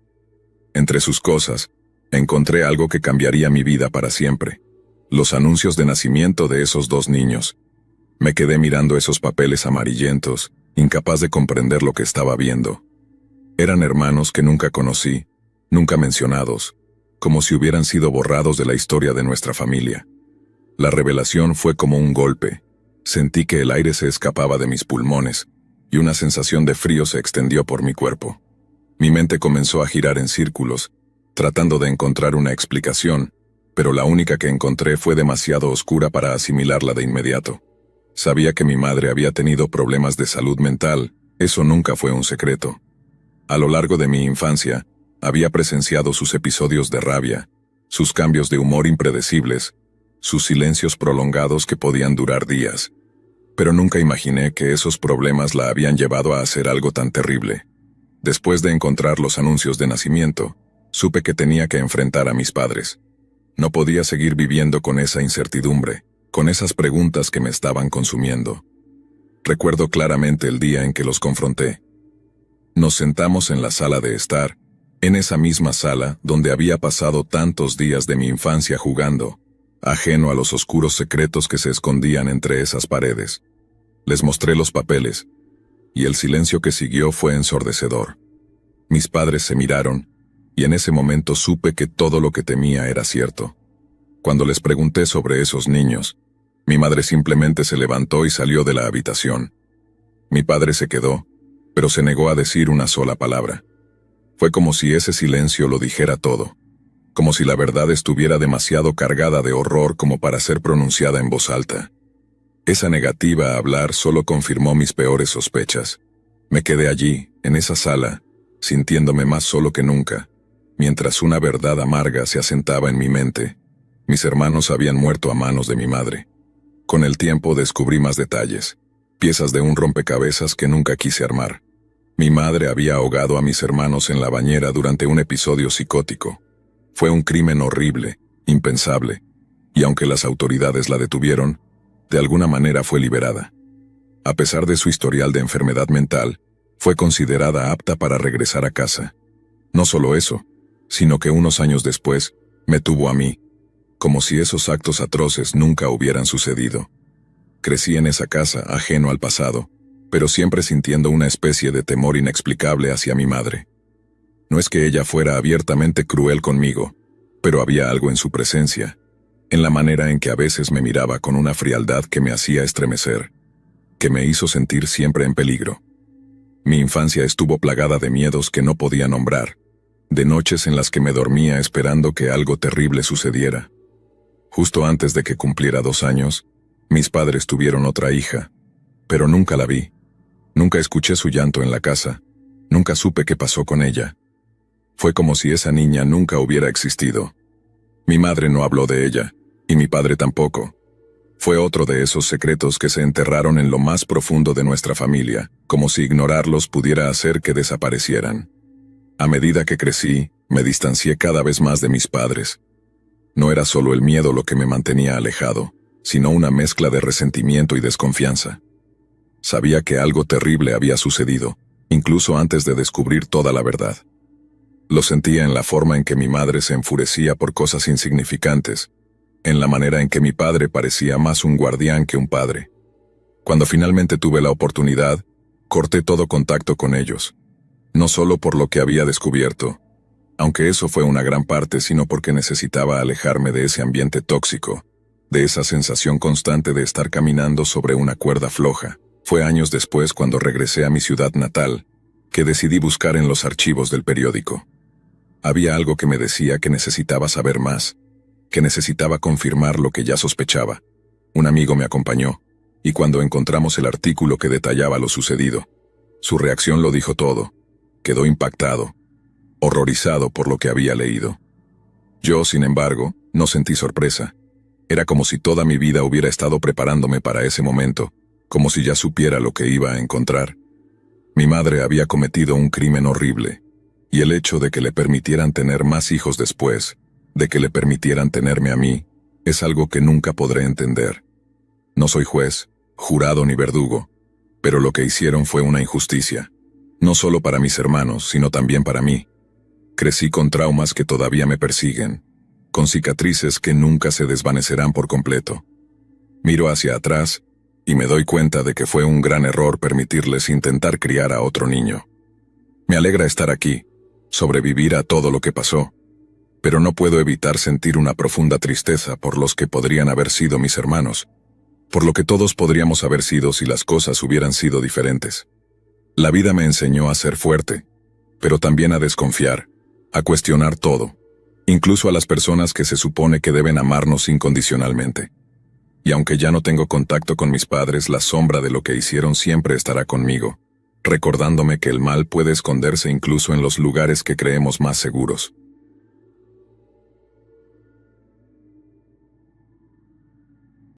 Entre sus cosas, encontré algo que cambiaría mi vida para siempre: los anuncios de nacimiento de esos 2 niños. Me quedé mirando esos papeles amarillentos, incapaz de comprender lo que estaba viendo. Eran hermanos que nunca conocí, nunca mencionados, como si hubieran sido borrados de la historia de nuestra familia. La revelación fue como un golpe. Sentí que el aire se escapaba de mis pulmones, y una sensación de frío se extendió por mi cuerpo. Mi mente comenzó a girar en círculos, tratando de encontrar una explicación, pero la única que encontré fue demasiado oscura para asimilarla de inmediato. Sabía que mi madre había tenido problemas de salud mental, eso nunca fue un secreto. A lo largo de mi infancia, había presenciado sus episodios de rabia, sus cambios de humor impredecibles, sus silencios prolongados que podían durar días. Pero nunca imaginé que esos problemas la habían llevado a hacer algo tan terrible. Después de encontrar los anuncios de nacimiento, supe que tenía que enfrentar a mis padres. No podía seguir viviendo con esa incertidumbre, con esas preguntas que me estaban consumiendo. Recuerdo claramente el día en que los confronté. Nos sentamos en la sala de estar, en esa misma sala donde había pasado tantos días de mi infancia jugando, ajeno a los oscuros secretos que se escondían entre esas paredes. Les mostré los papeles, y el silencio que siguió fue ensordecedor. Mis padres se miraron, y en ese momento supe que todo lo que temía era cierto. Cuando les pregunté sobre esos niños, mi madre simplemente se levantó y salió de la habitación. Mi padre se quedó, pero se negó a decir una sola palabra. Fue como si ese silencio lo dijera todo, como si la verdad estuviera demasiado cargada de horror como para ser pronunciada en voz alta. Esa negativa a hablar solo confirmó mis peores sospechas. Me quedé allí, en esa sala, sintiéndome más solo que nunca, mientras una verdad amarga se asentaba en mi mente. Mis hermanos habían muerto a manos de mi madre. Con el tiempo descubrí más detalles, piezas de un rompecabezas que nunca quise armar. Mi madre había ahogado a mis hermanos en la bañera durante un episodio psicótico. Fue un crimen horrible, impensable, y aunque las autoridades la detuvieron, de alguna manera fue liberada. A pesar de su historial de enfermedad mental, fue considerada apta para regresar a casa. No solo eso, sino que unos años después, me tuvo a mí, como si esos actos atroces nunca hubieran sucedido. Crecí en esa casa, ajeno al pasado, pero siempre sintiendo una especie de temor inexplicable hacia mi madre. No es que ella fuera abiertamente cruel conmigo, pero había algo en su presencia, en la manera en que a veces me miraba con una frialdad que me hacía estremecer, que me hizo sentir siempre en peligro. Mi infancia estuvo plagada de miedos que no podía nombrar, de noches en las que me dormía esperando que algo terrible sucediera. Justo antes de que cumpliera 2 años, mis padres tuvieron otra hija, pero nunca la vi. Nunca escuché su llanto en la casa, nunca supe qué pasó con ella. Fue como si esa niña nunca hubiera existido. Mi madre no habló de ella, y mi padre tampoco. Fue otro de esos secretos que se enterraron en lo más profundo de nuestra familia, como si ignorarlos pudiera hacer que desaparecieran. A medida que crecí, me distancié cada vez más de mis padres. No era solo el miedo lo que me mantenía alejado, sino una mezcla de resentimiento y desconfianza. Sabía que algo terrible había sucedido, incluso antes de descubrir toda la verdad. Lo sentía en la forma en que mi madre se enfurecía por cosas insignificantes, en la manera en que mi padre parecía más un guardián que un padre. Cuando finalmente tuve la oportunidad, corté todo contacto con ellos. No solo por lo que había descubierto, aunque eso fue una gran parte, sino porque necesitaba alejarme de ese ambiente tóxico, de esa sensación constante de estar caminando sobre una cuerda floja. Fue años después, cuando regresé a mi ciudad natal, que decidí buscar en los archivos del periódico. Había algo que me decía que necesitaba saber más, que necesitaba confirmar lo que ya sospechaba. Un amigo me acompañó, y cuando encontramos el artículo que detallaba lo sucedido, su reacción lo dijo todo. Quedó impactado, horrorizado por lo que había leído. Yo, sin embargo, no sentí sorpresa. Era como si toda mi vida hubiera estado preparándome para ese momento, como si ya supiera lo que iba a encontrar. Mi madre había cometido un crimen horrible, y el hecho de que le permitieran tener más hijos después, de que le permitieran tenerme a mí, es algo que nunca podré entender. No soy juez, jurado ni verdugo, pero lo que hicieron fue una injusticia, no solo para mis hermanos, sino también para mí. Crecí con traumas que todavía me persiguen, con cicatrices que nunca se desvanecerán por completo. Miro hacia atrás y me doy cuenta de que fue un gran error permitirles intentar criar a otro niño. Me alegra estar aquí, sobrevivir a todo lo que pasó, pero no puedo evitar sentir una profunda tristeza por los que podrían haber sido mis hermanos, por lo que todos podríamos haber sido si las cosas hubieran sido diferentes. La vida me enseñó a ser fuerte, pero también a desconfiar, a cuestionar todo, incluso a las personas que se supone que deben amarnos incondicionalmente. Y aunque ya no tengo contacto con mis padres, la sombra de lo que hicieron siempre estará conmigo, recordándome que el mal puede esconderse incluso en los lugares que creemos más seguros.